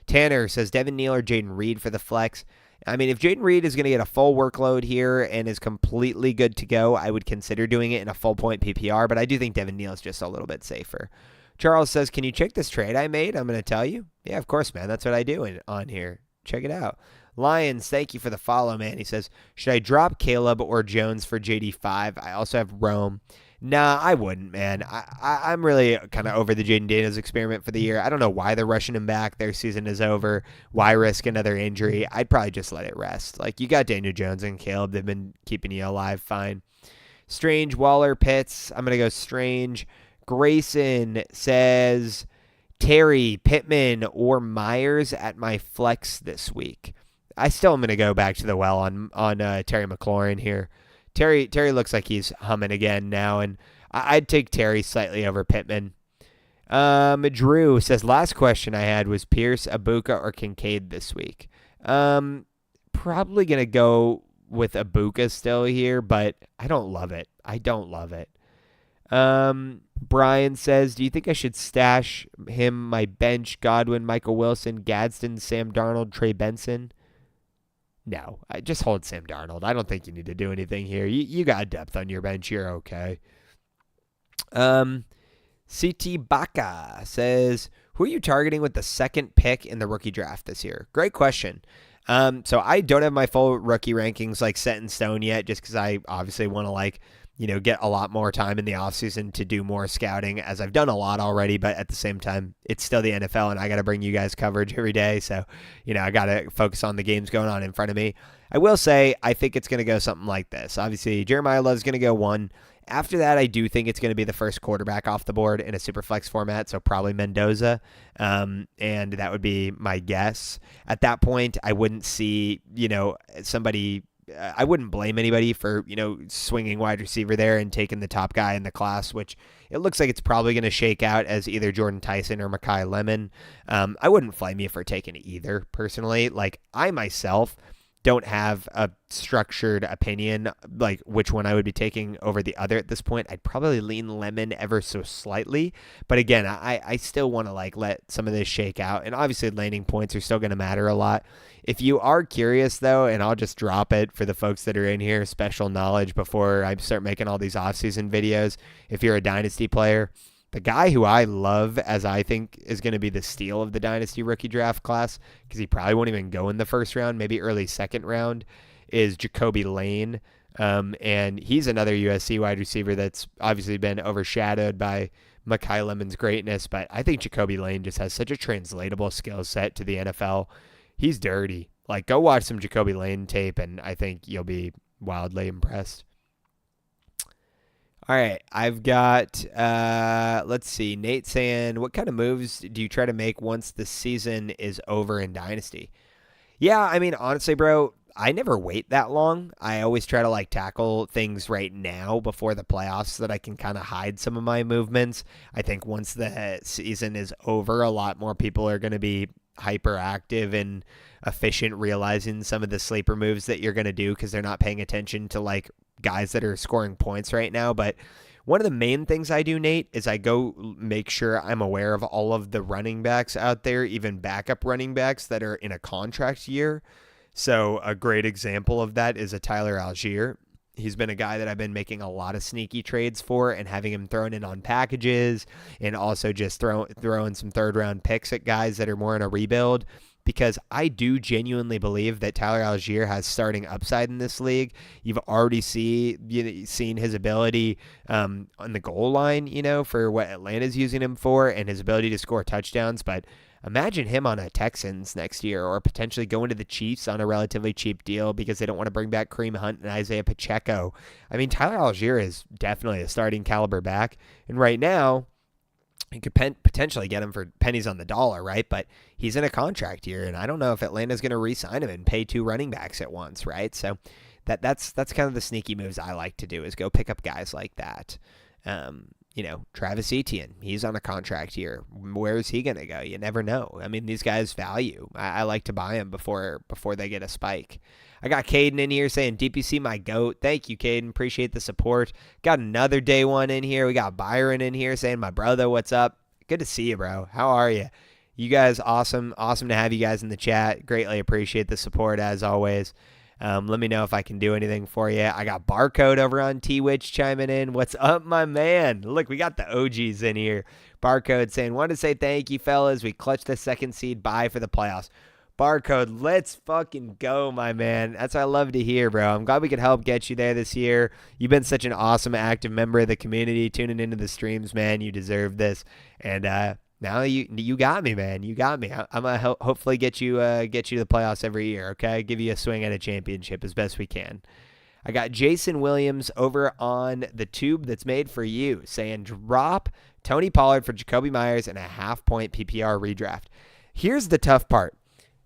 Tanner says, Devin Neal or Jaden Reed for the flex. I mean, if Jaden Reed is going to get a full workload here and is completely good to go, I would consider doing it in a full point PPR, but I do think Devin Neal is just a little bit safer. Charles says, can you check this trade I made? I'm going to tell you. Yeah, of course, man. That's what I do on here. Check it out. Lions, thank you for the follow, man. He says, should I drop Caleb or Jones for JD5? I also have Rome. Nah, I wouldn't, man. I'm really kind of over the Jaden Daniels experiment for the year. I don't know why they're rushing him back. Their season is over. Why risk another injury? I'd probably just let it rest. Like, you got Daniel Jones and Caleb. They've been keeping you alive fine. Strange, Waller, Pitts. I'm going to go Strange. Grayson says, Terry, Pittman, or Myers at my flex this week. I still am going to go back to the well on Terry McLaurin here. Terry looks like he's humming again now, and I'd take Terry slightly over Pittman. Drew says, last question I had was Pierce, Abuka, or Kincaid this week. Probably going to go with Abuka still here, but I don't love it. Brian says, do you think I should stash him, my bench, Godwin, Michael Wilson, Gadsden, Sam Darnold, Trey Benson? No, I just hold Sam Darnold. I don't think you need to do anything here. You got depth on your bench. You're okay. CT Baka says, who are you targeting with the second pick in the rookie draft this year? Great question. So I don't have my full rookie rankings set in stone yet, just because I obviously want to get a lot more time in the offseason to do more scouting, as I've done a lot already, but at the same time, it's still the NFL, and I got to bring you guys coverage every day, so, I got to focus on the games going on in front of me. I will say, I think it's going to go something like this. Obviously, Jeremiah Love's going to go 1. After that, I do think it's going to be the first quarterback off the board in a super flex format, so probably Mendoza, and that would be my guess. At that point, I wouldn't see, somebody... I wouldn't blame anybody for, swinging wide receiver there and taking the top guy in the class, which it looks like it's probably going to shake out as either Jordan Tyson or Mekhi Lemon. I wouldn't flame you for taking either, personally. I myself don't have a structured opinion, which one I would be taking over the other at this point. I'd probably lean Lemon ever so slightly. But again, I still want to let some of this shake out. And obviously landing points are still going to matter a lot. If you are curious, though, and I'll just drop it for the folks that are in here, special knowledge before I start making all these offseason videos. If you're a Dynasty player, the guy who I love, as I think is going to be the steal of the Dynasty rookie draft class, because he probably won't even go in the first round, maybe early second round, is Jacoby Lane. And he's another USC wide receiver that's obviously been overshadowed by Mekhi Lemon's greatness, but I think Jacoby Lane just has such a translatable skill set to the NFL. He's dirty. Go watch some Jacoby Lane tape, and I think you'll be wildly impressed. All right, I've got, let's see, Nate saying, what kind of moves do you try to make once the season is over in Dynasty? Yeah, I mean, honestly, bro, I never wait that long. I always try to tackle things right now before the playoffs so that I can kind of hide some of my movements. I think once the season is over, a lot more people are going to be hyperactive and efficient, realizing some of the sleeper moves that you're going to do because they're not paying attention to guys that are scoring points right now, but one of the main things I do, Nate, is I go make sure I'm aware of all of the running backs out there, even backup running backs that are in a contract year. So a great example of that is a Tyler Algier. He's been a guy that I've been making a lot of sneaky trades for and having him thrown in on packages, and also just throwing some third-round picks at guys that are more in a rebuild, because I do genuinely believe that Tyler Algier has starting upside in this league. You've already seen his ability on the goal line, for what Atlanta's using him for, and his ability to score touchdowns. But imagine him on a Texans next year, or potentially going to the Chiefs on a relatively cheap deal because they don't want to bring back Kareem Hunt and Isaiah Pacheco. I mean, Tyler Algier is definitely a starting caliber back, and right now, you could potentially get him for pennies on the dollar, right? But he's in a contract year, and I don't know if Atlanta's going to re-sign him and pay 2 running backs at once, right? So that's kind of the sneaky moves I like to do, is go pick up guys like that. Travis Etienne, he's on a contract year. Where is he going to go? You never know. I mean, these guys value. I like to buy them before they get a spike. I got Caden in here saying, DPC my GOAT. Thank you, Caden. Appreciate the support. Got another day one in here. We got Byron in here saying, my brother, what's up? Good to see you, bro. How are you? You guys, awesome. Awesome to have you guys in the chat. Greatly appreciate the support, as always. Let me know if I can do anything for you. I got Barcode over on T-Witch chiming in. What's up, my man? Look, we got the OGs in here. Barcode saying, wanted to say thank you, fellas. We clutched the 2nd seed bye for the playoffs. Barcode, let's fucking go, my man. That's what I love to hear, bro. I'm glad we could help get you there this year. You've been such an awesome, active member of the community, tuning into the streams, man. You deserve this. And now you got me, man. You got me. I'm gonna hopefully get you to the playoffs every year. Okay, give you a swing at a championship as best we can. I got Jason Williams over on the tube that's made for you saying, drop Tony Pollard for Jacoby Myers and a half-point PPR redraft. Here's the tough part.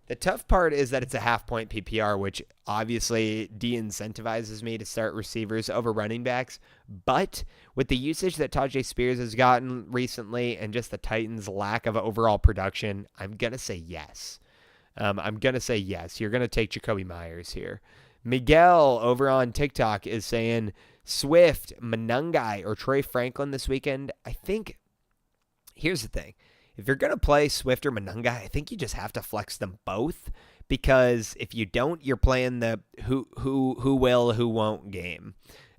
The tough part is that it's a half-point PPR, which obviously de-incentivizes me to start receivers over running backs. But with the usage that Tajay Spears has gotten recently and just the Titans' lack of overall production, I'm going to say yes. You're going to take Jacoby Myers here. Miguel over on TikTok is saying Swift, Monangai, or Troy Franklin this weekend. I think here's the thing. If you're going to play Swift or Monangai, I think you just have to flex them both, because if you don't, you're playing the who will, who won't game.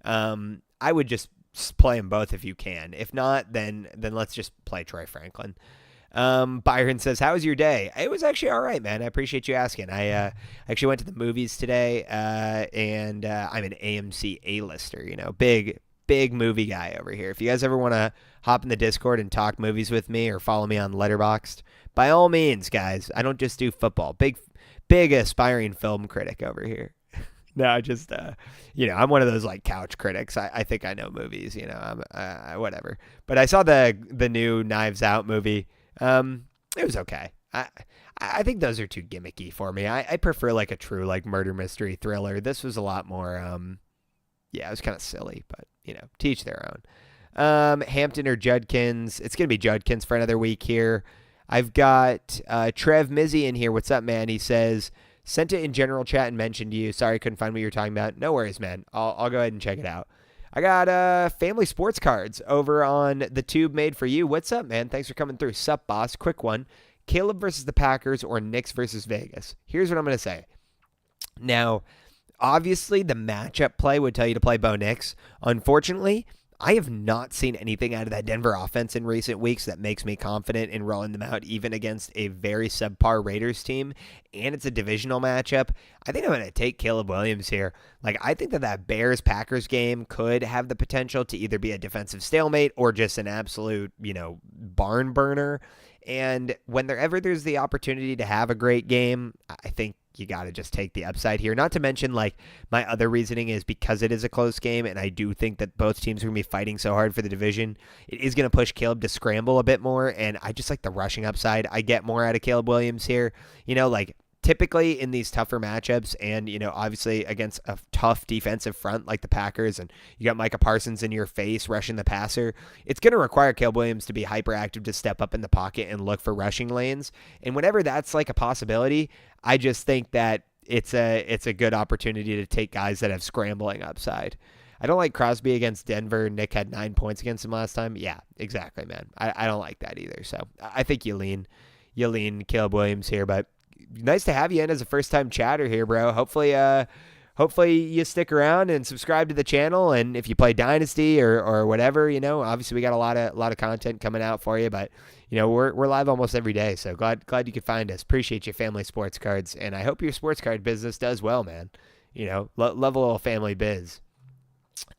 I would just play them both if you can. If not, then let's just play Troy Franklin. Byron says, how was your day? It was actually all right, man. I appreciate you asking. I actually went to the movies today, and I'm an AMC A-lister, big movie guy over here. If you guys ever want to hop in the Discord and talk movies with me or follow me on Letterboxd, by all means, guys. I don't just do football. Big aspiring film critic over here. No, just I'm one of those like couch critics. I think I know movies. I'm whatever. But I saw the new Knives Out movie. It was okay. I think those are too gimmicky for me. I prefer like a true like murder mystery thriller. This was a lot more. It was kind of silly, but teach their own. Hampton or Judkins. It's going to be Judkins for another week here. I've got Trev Mizzy in here. What's up, man? He says, sent it in general chat and mentioned you. Sorry, couldn't find what you were talking about. No worries, man. I'll go ahead and check it out. I got Family Sports Cards over on the tube made for you. What's up, man? Thanks for coming through. Sup, boss? Quick one. Caleb versus the Packers or Knicks versus Vegas? Here's what I'm going to say. Now, obviously, the matchup play would tell you to play Bo Nix. Unfortunately, I have not seen anything out of that Denver offense in recent weeks that makes me confident in rolling them out, even against a very subpar Raiders team, and it's a divisional matchup. I think I'm going to take Caleb Williams here. I think that Bears-Packers game could have the potential to either be a defensive stalemate or just an absolute, barn burner. And whenever there's the opportunity to have a great game, I think you got to just take the upside here. Not to mention, my other reasoning is because it is a close game, and I do think that both teams are going to be fighting so hard for the division, it is going to push Caleb to scramble a bit more, and I just like the rushing upside. I get more out of Caleb Williams here. Typically in these tougher matchups and, obviously against a tough defensive front like the Packers, and you got Micah Parsons in your face rushing the passer, it's going to require Caleb Williams to be hyperactive, to step up in the pocket and look for rushing lanes. And whenever that's a possibility, I just think that it's a good opportunity to take guys that have scrambling upside. I don't like Crosby against Denver. Nick had 9 points against him last time. Yeah, exactly, man. I don't like that either. So I think you lean Caleb Williams here, but nice to have you in as a first-time chatter here, bro. Hopefully you stick around and subscribe to the channel. And if you play Dynasty or whatever, obviously we got a lot of content coming out for you. But we're live almost every day, so glad you could find us. Appreciate your family sports cards, and I hope your sports card business does well, man. Love a little family biz.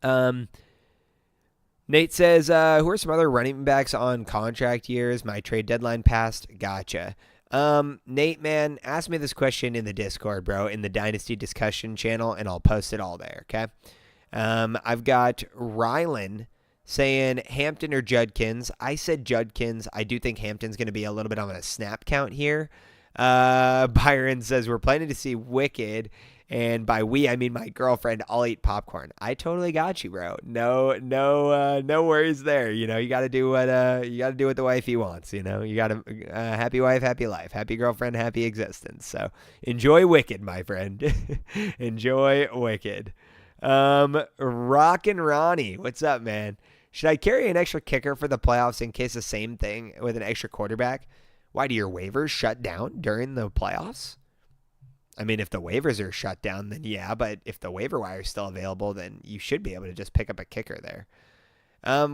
Nate says, who are some other running backs on contract years? My trade deadline passed. Gotcha. Nate, man, ask me this question in the Discord, bro, in the Dynasty discussion channel, and I'll post it all there, okay? I've got Rylan saying Hampton or Judkins. I said Judkins. I do think Hampton's going to be a little bit on a snap count here. Byron says, we're planning to see Wicked, and by we, I mean my girlfriend. I'll eat popcorn. I totally got you, bro. No worries there. You got to do what the wifey wants. You got to happy wife, happy life, happy girlfriend, happy existence. So enjoy Wicked, my friend. Enjoy Wicked. Rockin' Ronnie, what's up, man? Should I carry an extra kicker for the playoffs in case the same thing with an extra quarterback? Why do your waivers shut down during the playoffs? I mean, if the waivers are shut down, then yeah, but if the waiver wire is still available, then you should be able to just pick up a kicker there.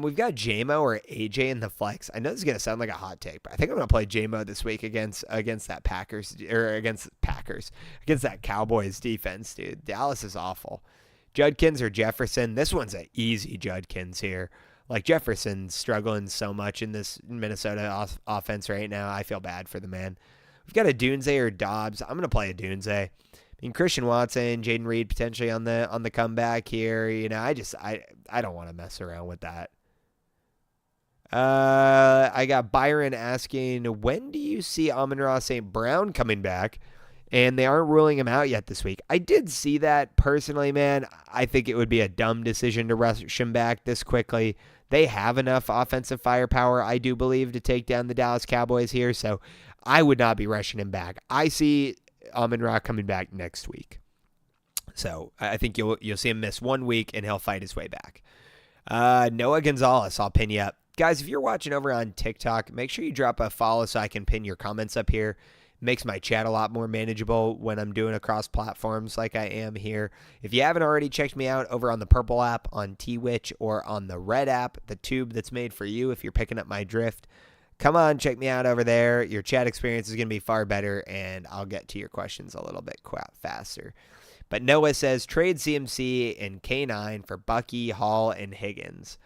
We've got JMO or AJ in the flex. I know this is going to sound like a hot take, but I think I'm going to play JMO this week against that against that Cowboys defense, dude. Dallas is awful. Judkins or Jefferson? This one's an easy Judkins here. Like, Jefferson's struggling so much in this Minnesota offense right now. I feel bad for the man. We've got a Dunze or Dobbs. I'm going to play a Dunze. I mean, Christian Watson, Jaden Reed potentially on the comeback here. I don't want to mess around with that. I got Byron asking, when do you see Amon-Ra St. Brown coming back? And they aren't ruling him out yet this week. I did see that personally, man. I think it would be a dumb decision to rush him back this quickly. They have enough offensive firepower, I do believe, to take down the Dallas Cowboys here. So I would not be rushing him back. I see Amon-Ra coming back next week. So I think you'll see him miss 1 week, and he'll fight his way back. Noah Gonzalez, I'll pin you up. Guys, if you're watching over on TikTok, make sure you drop a follow so I can pin your comments up here. Makes my chat a lot more manageable when I'm doing across platforms like I am here. If you haven't already checked me out over on the purple app, on Twitch, or on the red app, the tube that's made for you if you're picking up my drift, come on, check me out over there. Your chat experience is going to be far better, and I'll get to your questions a little bit faster. But Noah says, trade CMC and K9 for Bucky, Hall, and Higgins.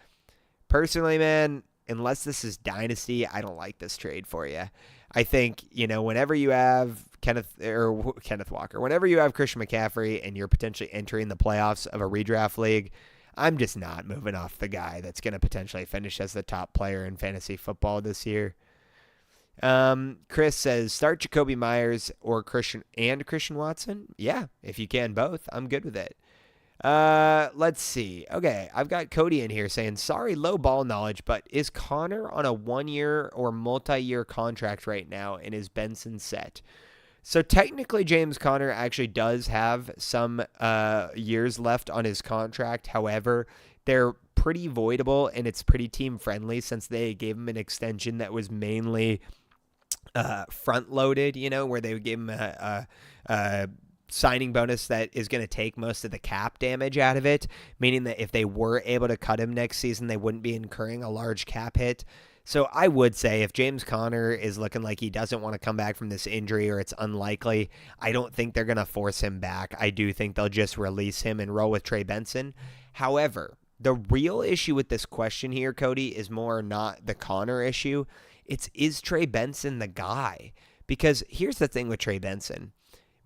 Personally, man, unless this is Dynasty, I don't like this trade for you. I think, whenever you have Kenneth Walker, whenever you have Christian McCaffrey and you're potentially entering the playoffs of a redraft league, I'm just not moving off the guy that's going to potentially finish as the top player in fantasy football this year. Chris says, start Jacoby Myers or Christian Watson. Yeah, if you can both, I'm good with it. Let's see. Okay, I've got Cody in here saying, sorry, low ball knowledge, but is Connor on a 1-year or multi-year contract right now, and is Benson set? So technically, James Conner actually does have some years left on his contract. However, they're pretty voidable, and it's pretty team-friendly since they gave him an extension that was mainly front-loaded, where they gave him a signing bonus that is going to take most of the cap damage out of it, meaning that if they were able to cut him next season, they wouldn't be incurring a large cap hit. So I would say if James Conner is looking like he doesn't want to come back from this injury, or it's unlikely, I don't think they're going to force him back. I do think they'll just release him and roll with Trey Benson. However, the real issue with this question here, Cody, is more not the Conner issue. Is Trey Benson the guy? Because here's the thing with Trey Benson.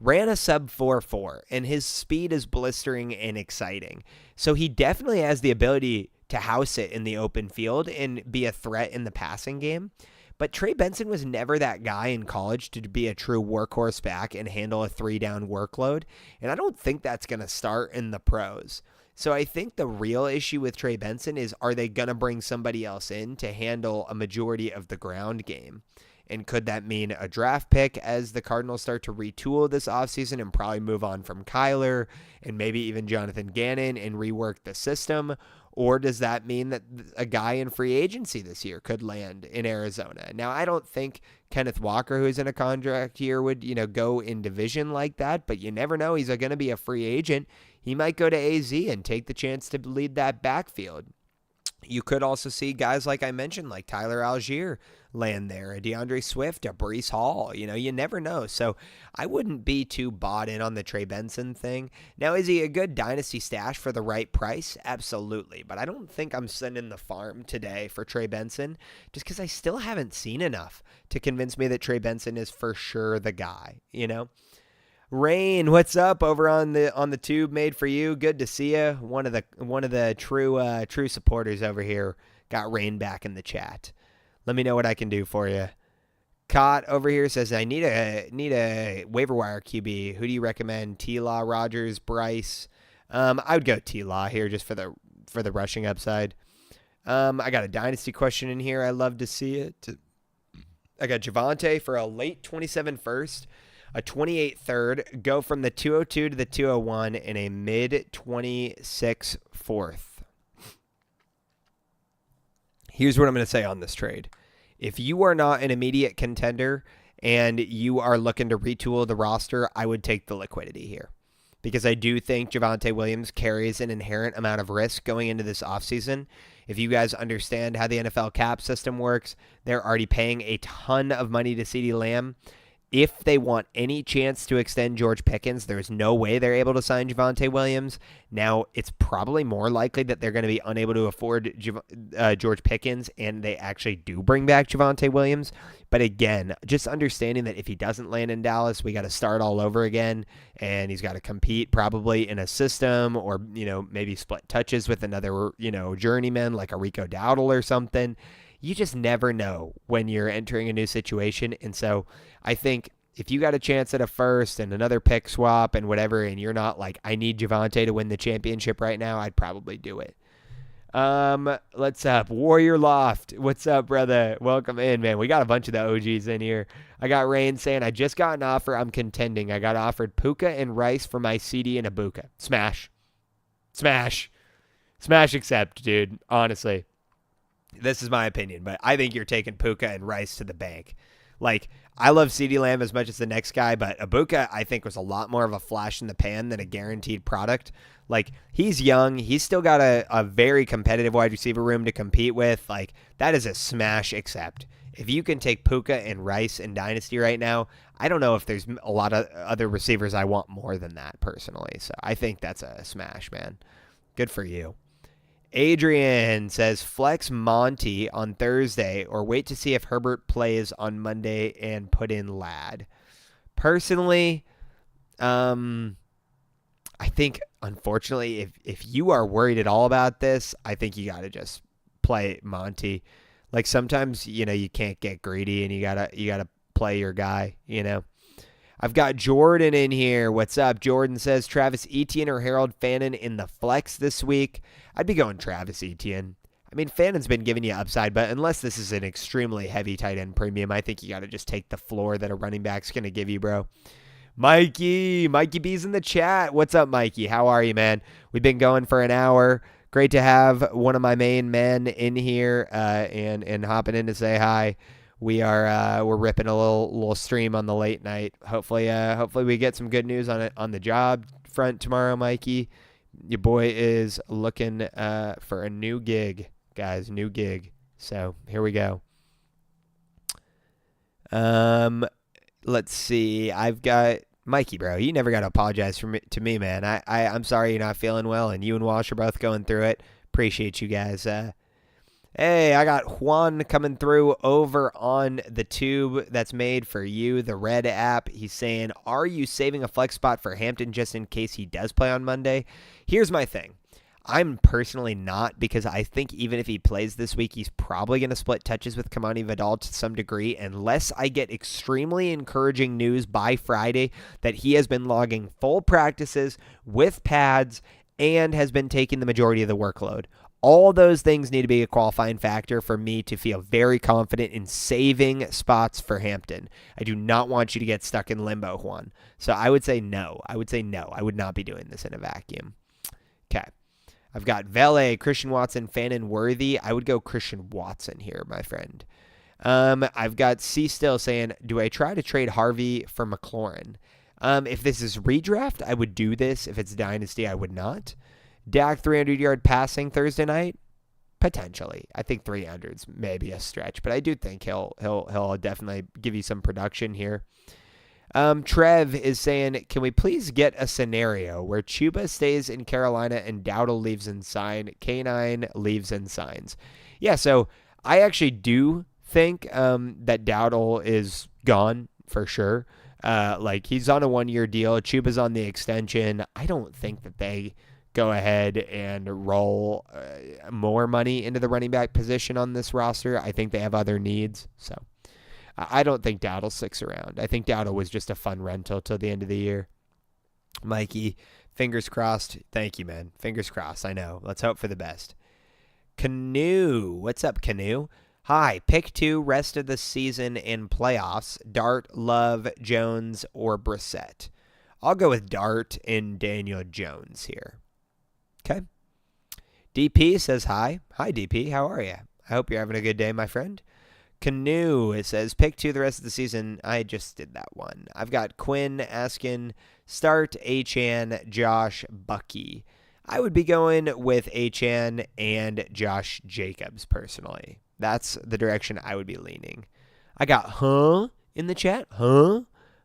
Ran a sub 4.4, and his speed is blistering and exciting. So he definitely has the ability to house it in the open field and be a threat in the passing game. But Trey Benson was never that guy in college to be a true workhorse back and handle a 3-down workload. And I don't think that's going to start in the pros. So I think the real issue with Trey Benson is, are they going to bring somebody else in to handle a majority of the ground game? And could that mean a draft pick as the Cardinals start to retool this offseason and probably move on from Kyler and maybe even Jonathan Gannon and rework the system? Or does that mean that a guy in free agency this year could land in Arizona? Now, I don't think Kenneth Walker, who's in a contract year, would, go in division like that, but you never know. He's going to be a free agent. He might go to AZ and take the chance to lead that backfield. You could also see guys like I mentioned, like Tyler Algier land there, a DeAndre Swift, a Breece Hall. You never know. So I wouldn't be too bought in on the Trey Benson thing. Now, is he a good dynasty stash for the right price? Absolutely. But I don't think I'm sending the farm today for Trey Benson just because I still haven't seen enough to convince me that Trey Benson is for sure the guy, Rain, what's up over on the tube made for you? Good to see you. One of the true supporters over here. Got Rain back in the chat. Let me know what I can do for you. Cott over here says I need a waiver wire QB. Who do you recommend? T-Law, Rogers, Bryce. I would go T-Law here just for the rushing upside. I got a dynasty question in here. I love to see it. I got Javonte for a late 27 first. A 28 third, go from the 202 to the 201 in a mid 26 fourth. Here's what I'm going to say on this trade. If you are not an immediate contender and you are looking to retool the roster, I would take the liquidity here. Because I do think Javonte Williams carries an inherent amount of risk going into this offseason. If you guys understand how the NFL cap system works, they're already paying a ton of money to CeeDee Lamb. If they want any chance to extend George Pickens, there's no way they're able to sign Javonte Williams. Now, it's probably more likely that they're going to be unable to afford George Pickens, and they actually do bring back Javonte Williams. But again, just understanding that if he doesn't land in Dallas, we got to start all over again, and he's got to compete probably in a system or, maybe split touches with another, journeyman like a Rico Dowdle or something. You just never know when you're entering a new situation. And so I think if you got a chance at a first and another pick swap and whatever, and you're not like, I need Javonte to win the championship right now, I'd probably do it. What's up? Warrior Loft. What's up, brother? Welcome in, man. We got a bunch of the OGs in here. I got Rain saying, I just got an offer. I'm contending. I got offered Puka and Rice for my CD and Ibuka. Smash. Accept, dude. Honestly. This is my opinion, but I think you're taking Puka and Rice to the bank. Like, I love CeeDee Lamb as much as the next guy, but Ibuka, I think, was a lot more of a flash in the pan than a guaranteed product. Like, he's young. He's still got a very competitive wide receiver room to compete with. Like, that is a smash accept. If you can take Puka and Rice in Dynasty right now, I don't know if there's a lot of other receivers I want more than that, personally. So I think that's a smash, man. Good for you. Adrian says, flex Monty on Thursday or wait to see if Herbert plays on Monday and put in Ladd. Personally, I think, unfortunately, if you are worried at all about this, I think you got to just play Monty. Like, sometimes, you can't get greedy and you gotta play your guy, I've got Jordan in here. What's up? Jordan says, Travis Etienne or Harold Fannin in the flex this week? I'd be going Travis Etienne. I mean, Fannin's been giving you upside, but unless this is an extremely heavy tight end premium, I think you got to just take the floor that a running back's going to give you, bro. Mikey B's in the chat. What's up, Mikey? How are you, man? We've been going for an hour. Great to have one of my main men in here and hopping in to say hi. We're ripping a little stream on the late night. Hopefully we get some good news on the job front tomorrow, Mikey. Your boy is looking for a new gig, guys. New gig. So here we go. Let's see. I've got Mikey, bro. You never got to apologize to me, man. I'm sorry you're not feeling well, and you and Walsh are both going through it. Appreciate you guys. Hey, I got Juan coming through over on the tube that's made for you, the Red app. He's saying, are you saving a flex spot for Hampton just in case he does play on Monday? Here's my thing. I'm personally not, because I think even if he plays this week, he's probably going to split touches with Kamani Vidal to some degree, unless I get extremely encouraging news by Friday that he has been logging full practices with pads and has been taking the majority of the workload. All those things need to be a qualifying factor for me to feel very confident in saving spots for Hampton. I do not want you to get stuck in limbo, Juan. So I would say no. I would not be doing this in a vacuum. Okay. I've got Vele, Christian Watson, Fannin Worthy. I would go Christian Watson here, my friend. I've got C still saying, do I try to trade Harvey for McLaurin? If this is redraft, I would do this. If it's Dynasty, I would not. Dak 300-yard passing Thursday night? Potentially. I think 300's maybe a stretch, but I do think he'll definitely give you some production here. Trev is saying, can we please get a scenario where Chuba stays in Carolina and Dowdle leaves and sign, K9 leaves and signs? Yeah, so I actually do think that Dowdle is gone for sure. Like he's on a 1-year deal. Chuba's on the extension. I don't think that they go ahead and roll more money into the running back position on this roster. I think they have other needs. So I don't think Dowdle sticks around. I think Dowdle was just a fun rental till the end of the year. Mikey, fingers crossed. Thank you, man. Fingers crossed. I know. Let's hope for the best. Canoe. What's up, Canoe? Hi. Pick 2 rest of the season in playoffs. Dart, Love, Jones, or Brissett. I'll go with Dart and Daniel Jones here. Okay. DP says hi. Hi, DP. How are you? I hope you're having a good day, my friend. Canoe, it says, pick 2 the rest of the season. I just did that one. I've got Quinn asking, start Achane, Josh, Bucky. I would be going with Achane and Josh Jacobs, personally. That's the direction I would be leaning. I got in the chat.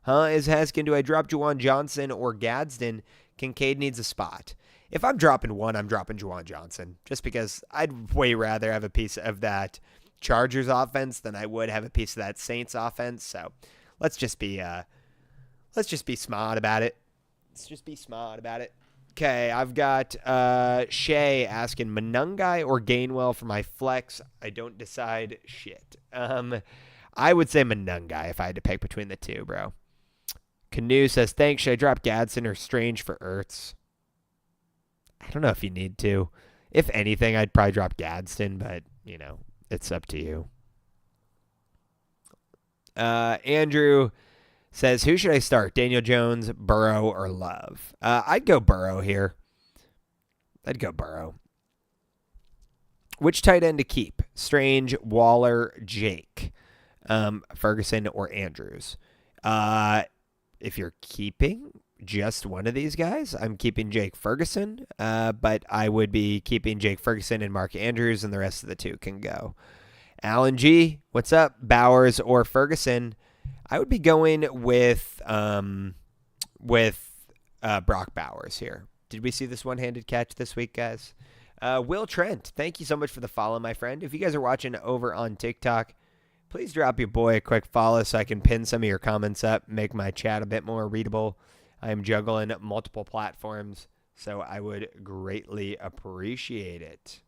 Is asking, do I drop Juwan Johnson or Gadsden? Kincaid needs a spot. If I'm dropping one, I'm dropping Juwan Johnson, just because I'd way rather have a piece of that Chargers offense than I would have a piece of that Saints offense. So let's just be smart about it. Okay, I've got Shay asking Monungai or Gainwell for my flex. I don't decide shit. I would say Monungai if I had to pick between the two, bro. Canoe says, thanks. Should I drop Gadsden or Strange for Ertz? I don't know if you need to. If anything, I'd probably drop Gadsden, but, it's up to you. Andrew says, who should I start? Daniel Jones, Burrow, or Love? I'd go Burrow here. Which tight end to keep? Strange, Waller, Jake, Ferguson, or Andrews? If you're keeping just one of these guys, I'm keeping Jake Ferguson, but I would be keeping Jake Ferguson and Mark Andrews, and the rest of the 2 can go. Alan G, what's up? Bowers or Ferguson? I would be going with Brock Bowers here. Did we see this one-handed catch this week, guys? Will Trent, thank you so much for the follow, my friend. If you guys are watching over on TikTok, please drop your boy a quick follow so I can pin some of your comments up, make my chat a bit more readable. I am juggling multiple platforms, so I would greatly appreciate it.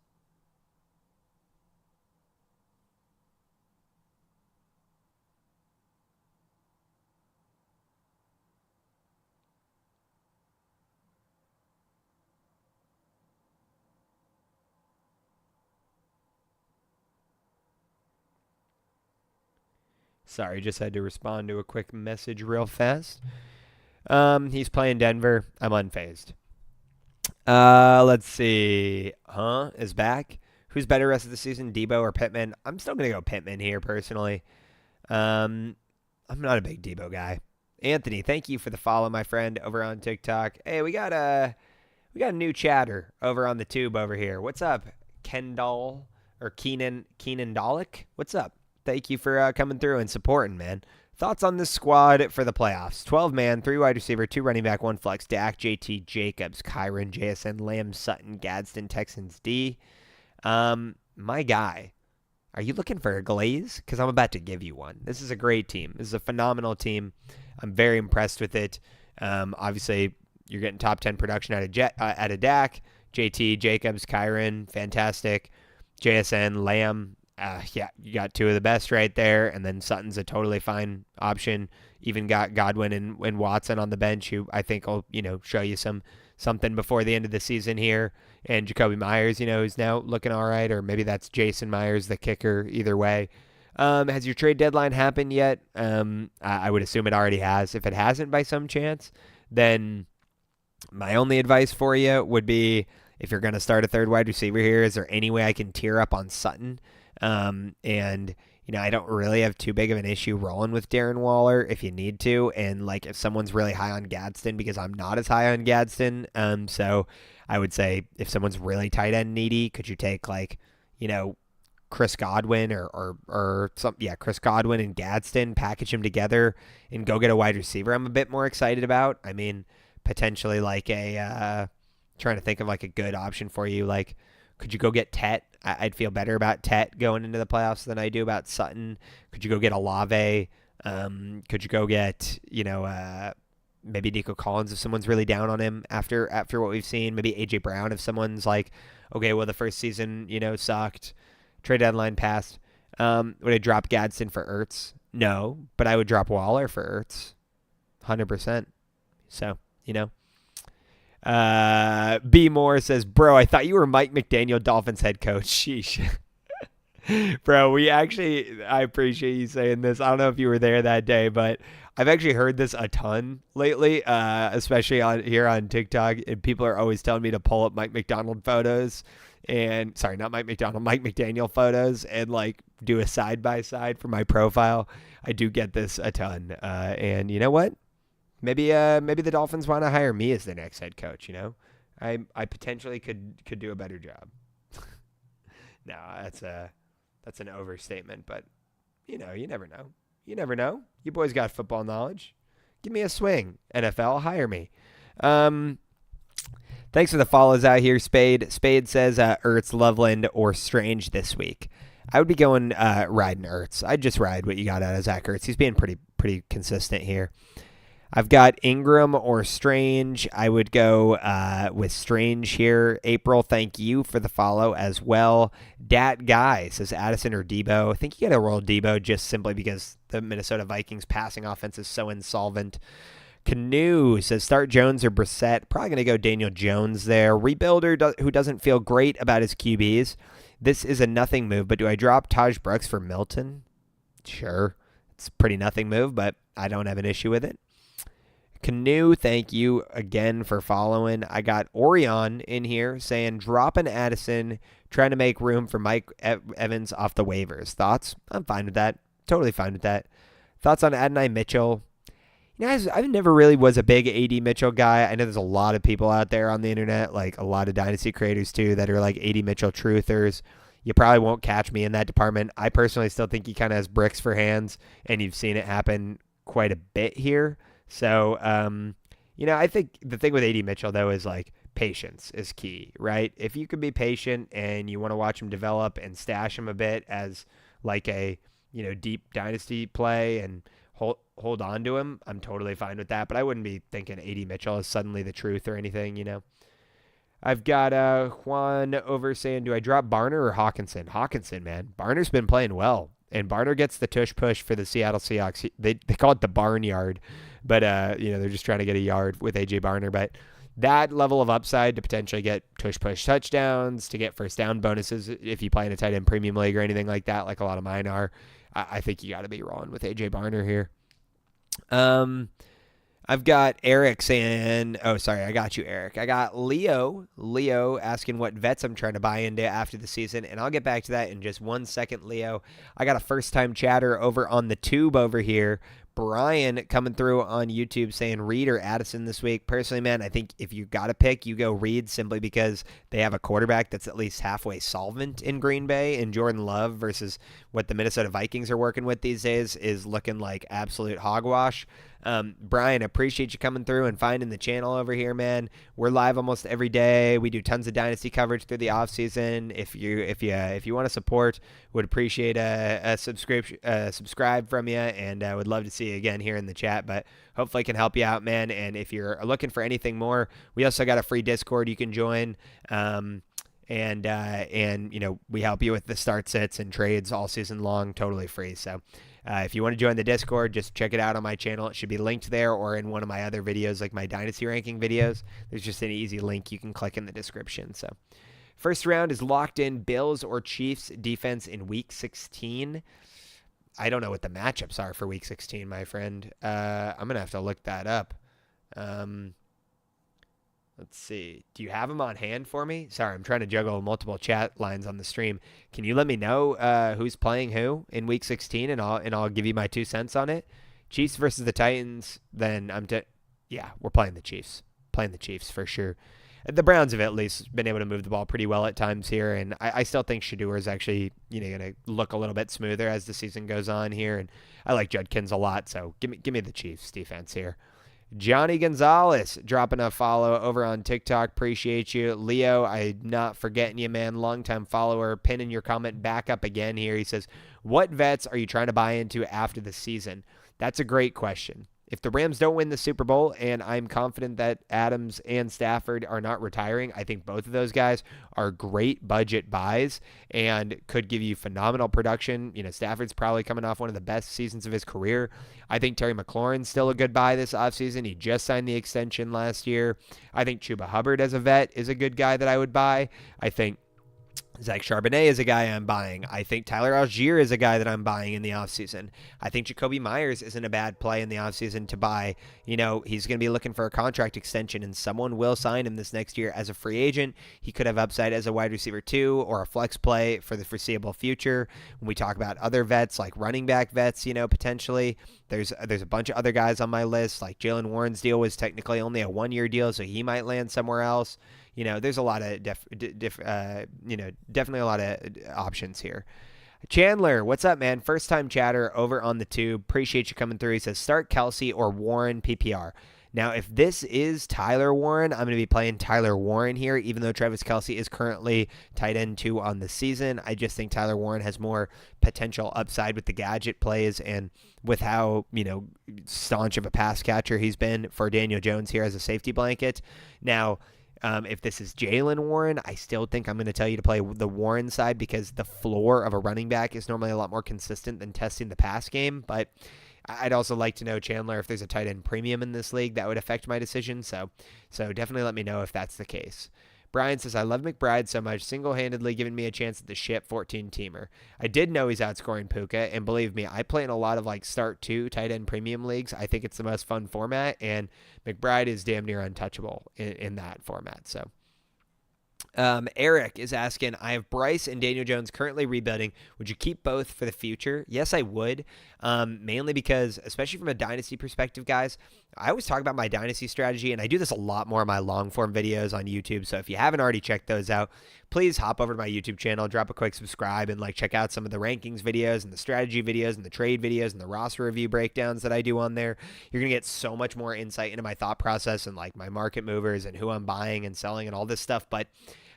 Sorry, just had to respond to a quick message real fast. He's playing Denver. I'm unfazed. Let's see. Is back. Who's better rest of the season, Debo or Pittman? I'm still going to go Pittman here, personally. I'm not a big Debo guy. Anthony, thank you for the follow, my friend, over on TikTok. Hey, we got a new chatter over on the tube over here. What's up, Kendall or Keenan Dolick? What's up? Thank you for coming through and supporting, man. Thoughts on this squad for the playoffs? 12-man, 3 wide receiver, 2 running back, 1 flex. Dak, JT, Jacobs, Kyron, JSN, Lamb, Sutton, Gadsden, Texans, D. My guy, are you looking for a glaze? Because I'm about to give you one. This is a great team. This is a phenomenal team. I'm very impressed with it. Obviously, you're getting top 10 production out of Dak, JT, Jacobs, Kyron, fantastic. JSN, Lamb. Yeah, you got 2 of the best right there, and then Sutton's a totally fine option. Even got Godwin and Watson on the bench, who I think will, show you some something before the end of the season here. And Jacoby Myers, who's now looking all right, or maybe that's Jason Myers, the kicker. Either way. Has your trade deadline happened yet? I would assume it already has. If it hasn't by some chance, then my only advice for you would be, if you're going to start a third wide receiver here, is there any way I can tier up on Sutton? And I don't really have too big of an issue rolling with Darren Waller if you need to. And like if someone's really high on Gadsden, because I'm not as high on Gadsden. So I would say if someone's really tight end needy, could you take Chris Godwin or some, Chris Godwin and Gadsden, package them together and go get a wide receiver I'm a bit more excited about. I mean, potentially trying to think of like a good option for you. Like, could you go get Tet? I'd feel better about Tet going into the playoffs than I do about Sutton. Could you go get Olave? Could you go get, maybe Nico Collins if someone's really down on him after what we've seen? Maybe A.J. Brown if someone's like, okay, well, the first season, sucked. Trade deadline passed. Would I drop Gadsden for Ertz? No, but I would drop Waller for Ertz. 100%. So, B. Moore says, bro, I thought you were Mike McDaniel, Dolphins head coach. Sheesh. Bro, I appreciate you saying this. I don't know if you were there that day, but I've actually heard this a ton lately, especially here on TikTok. And people are always telling me to pull up Mike McDaniel photos Mike McDaniel photos and like do a side-by-side for my profile. I do get this a ton. And you know what? Maybe the Dolphins want to hire me as their next head coach. I potentially could do a better job. No, that's an overstatement, but you never know. You never know. You boys got football knowledge. Give me a swing, NFL. Hire me. Thanks for the follows out here, Spade. Spade says Ertz, Loveland, or Strange this week. I would be going riding Ertz. I'd just ride what you got out of Zach Ertz. He's being pretty consistent here. I've got Ingram or Strange. I would go with Strange here. April, thank you for the follow as well. Dat Guy says Addison or Debo. I think you got to roll Debo just simply because the Minnesota Vikings passing offense is so insolvent. Canoe says start Jones or Brissett. Probably going to go Daniel Jones there. Rebuilder who doesn't feel great about his QBs. This is a nothing move, but do I drop Taj Brooks for Milton? Sure. It's a pretty nothing move, but I don't have an issue with it. Canoe, thank you again for following. I got Orion in here saying drop an Addison, trying to make room for Mike Evans off the waivers. Thoughts? I'm fine with that. Totally fine with that. Thoughts on Adonai Mitchell? I never really was a big AD Mitchell guy. I know there's a lot of people out there on the internet, like a lot of Dynasty creators too, that are like AD Mitchell truthers. You probably won't catch me in that department. I personally still think he kind of has bricks for hands, and you've seen it happen quite a bit here. So, I think the thing with AD Mitchell, though, is like patience is key, right? If you can be patient and you want to watch him develop and stash him a bit as like a, deep dynasty play and hold on to him, I'm totally fine with that. But I wouldn't be thinking AD Mitchell is suddenly the truth or anything, I've got Juan over saying, do I drop Barner or Hawkinson? Hawkinson, man. Barner's been playing well. And Barner gets the tush push for the Seattle Seahawks. They call it the barnyard. But, they're just trying to get a yard with A.J. Barner. But that level of upside to potentially get tush push touchdowns, to get first down bonuses if you play in a tight end premium league or anything like that, like a lot of mine are, I think you got to be rolling with A.J. Barner here. I've got Eric saying, I got you, Eric. I got Leo asking what vets I'm trying to buy into after the season, and I'll get back to that in just 1 second, Leo. I got a first-time chatter over on the tube over here. Brian coming through on YouTube saying Reed or Addison this week. Personally, man, I think if you got to pick, you go Reed simply because they have a quarterback that's at least halfway solvent in Green Bay, and Jordan Love versus what the Minnesota Vikings are working with these days is looking like absolute hogwash. Brian, appreciate you coming through and finding the channel over here, man. We're live almost every day. We do tons of Dynasty coverage through the off season. If you want to support, would appreciate a subscribe from you, and would love to see you again here in the chat. But hopefully I can help you out, man. And if you're looking for anything more, we also got a free Discord you can join. and we help you with the start sits and trades all season long, totally free. So if you want to join the Discord, just check it out on my channel. It should be linked there or in one of my other videos, like my Dynasty ranking videos. There's just an easy link you can click in the description. So first round is locked in: Bills or Chiefs defense in Week 16. I don't know what the matchups are for Week 16, my friend. I'm going to have to look that up. Let's see. Do you have them on hand for me? Sorry, I'm trying to juggle multiple chat lines on the stream. Can you let me know who's playing who in Week 16, and I'll give you my 2 cents on it? Chiefs versus the Titans. Then we're playing the Chiefs. Playing the Chiefs for sure. The Browns have at least been able to move the ball pretty well at times here, and I still think Shedeur is actually going to look a little bit smoother as the season goes on here, and I like Judkins a lot, so give me the Chiefs defense here. Johnny Gonzalez dropping a follow over on TikTok. Appreciate you. Leo, I'm not forgetting you, man. Longtime follower. Pinning your comment back up again here. He says, what vets are you trying to buy into after the season? That's a great question. If the Rams don't win the Super Bowl, and I'm confident that Adams and Stafford are not retiring, I think both of those guys are great budget buys and could give you phenomenal production. Stafford's probably coming off one of the best seasons of his career. I think Terry McLaurin's still a good buy this offseason. He just signed the extension last year. I think Chuba Hubbard as a vet is a good guy that I would buy. I think Zach Charbonnet is a guy I'm buying. I think Tyler Algier is a guy that I'm buying in the offseason. I think Jacoby Myers isn't a bad play in the offseason to buy. He's going to be looking for a contract extension, and someone will sign him this next year as a free agent. He could have upside as a wide receiver 2 or a flex play for the foreseeable future. When we talk about other vets, like running back vets, potentially, there's a bunch of other guys on my list. Like Jalen Warren's deal was technically only a 1-year deal, so he might land somewhere else. There's a lot of definitely a lot of options here. Chandler, what's up, man? First time chatter over on the tube. Appreciate you coming through. He says, start Kelsey or Warren PPR. Now, if this is Tyler Warren, I'm going to be playing Tyler Warren here, even though Travis Kelsey is currently tight end 2 on the season. I just think Tyler Warren has more potential upside with the gadget plays and with how, staunch of a pass catcher he's been for Daniel Jones here as a safety blanket. Now, if this is Jalen Warren, I still think I'm going to tell you to play the Warren side because the floor of a running back is normally a lot more consistent than testing the pass game. But I'd also like to know, Chandler, if there's a tight end premium in this league that would affect my decision. So definitely let me know if that's the case. Brian says, I love McBride so much, single-handedly giving me a chance at the ship 14-teamer. I did know he's outscoring Puka, and believe me, I play in a lot of start 2 tight end premium leagues. I think it's the most fun format, and McBride is damn near untouchable in that format. So Eric is asking, I have Bryce and Daniel Jones currently rebuilding. Would you keep both for the future? Yes, I would. Mainly because, especially from a dynasty perspective, guys, I always talk about my dynasty strategy, and I do this a lot more in my long form videos on YouTube. So if you haven't already checked those out, please hop over to my YouTube channel, drop a quick subscribe, and check out some of the rankings videos and the strategy videos and the trade videos and the roster review breakdowns that I do on there. You're going to get so much more insight into my thought process and my market movers and who I'm buying and selling and all this stuff. But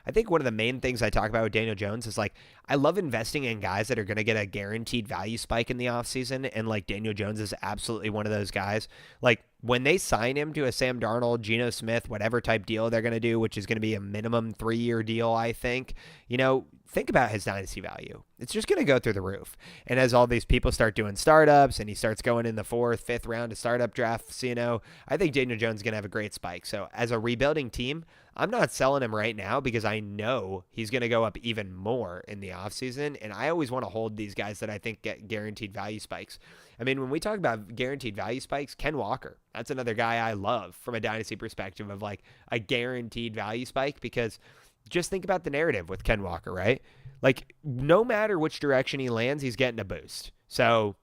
I think one of the main things I talk about with Daniel Jones is I love investing in guys that are going to get a guaranteed value spike in the offseason, and Daniel Jones is absolutely one of those guys. When they sign him to a Sam Darnold, Geno Smith, whatever type deal they're going to do, which is going to be a minimum 3-year deal, I think, think about his dynasty value. It's just going to go through the roof. And as all these people start doing startups and he starts going in the 4th, 5th round of startup drafts, I think Daniel Jones is going to have a great spike. So as a rebuilding team, I'm not selling him right now because I know he's going to go up even more in the offseason, and I always want to hold these guys that I think get guaranteed value spikes. I mean, when we talk about guaranteed value spikes, Ken Walker, that's another guy I love from a dynasty perspective of a guaranteed value spike, because just think about the narrative with Ken Walker, right? No matter which direction he lands, he's getting a boost. So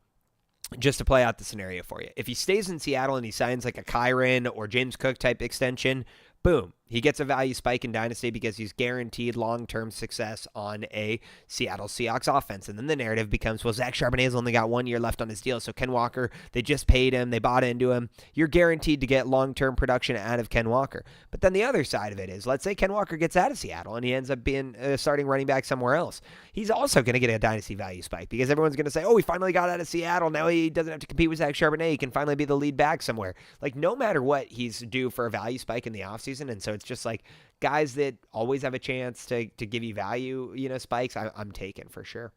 just to play out the scenario for you, if he stays in Seattle and he signs a Kyron or James Cook type extension, boom, he gets a value spike in Dynasty because he's guaranteed long-term success on a Seattle Seahawks offense. And then the narrative becomes, well, Zach Charbonnet's only got 1 year left on his deal, so Ken Walker, they just paid him, they bought into him. You're guaranteed to get long-term production out of Ken Walker. But then the other side of it is, let's say Ken Walker gets out of Seattle and he ends up being a starting running back somewhere else. He's also going to get a Dynasty value spike because everyone's going to say, oh, he finally got out of Seattle. Now he doesn't have to compete with Zach Charbonnet. He can finally be the lead back somewhere. No matter what, he's due for a value spike in the offseason, and so it's just like guys that always have a chance to give you value, spikes, I'm taking for sure.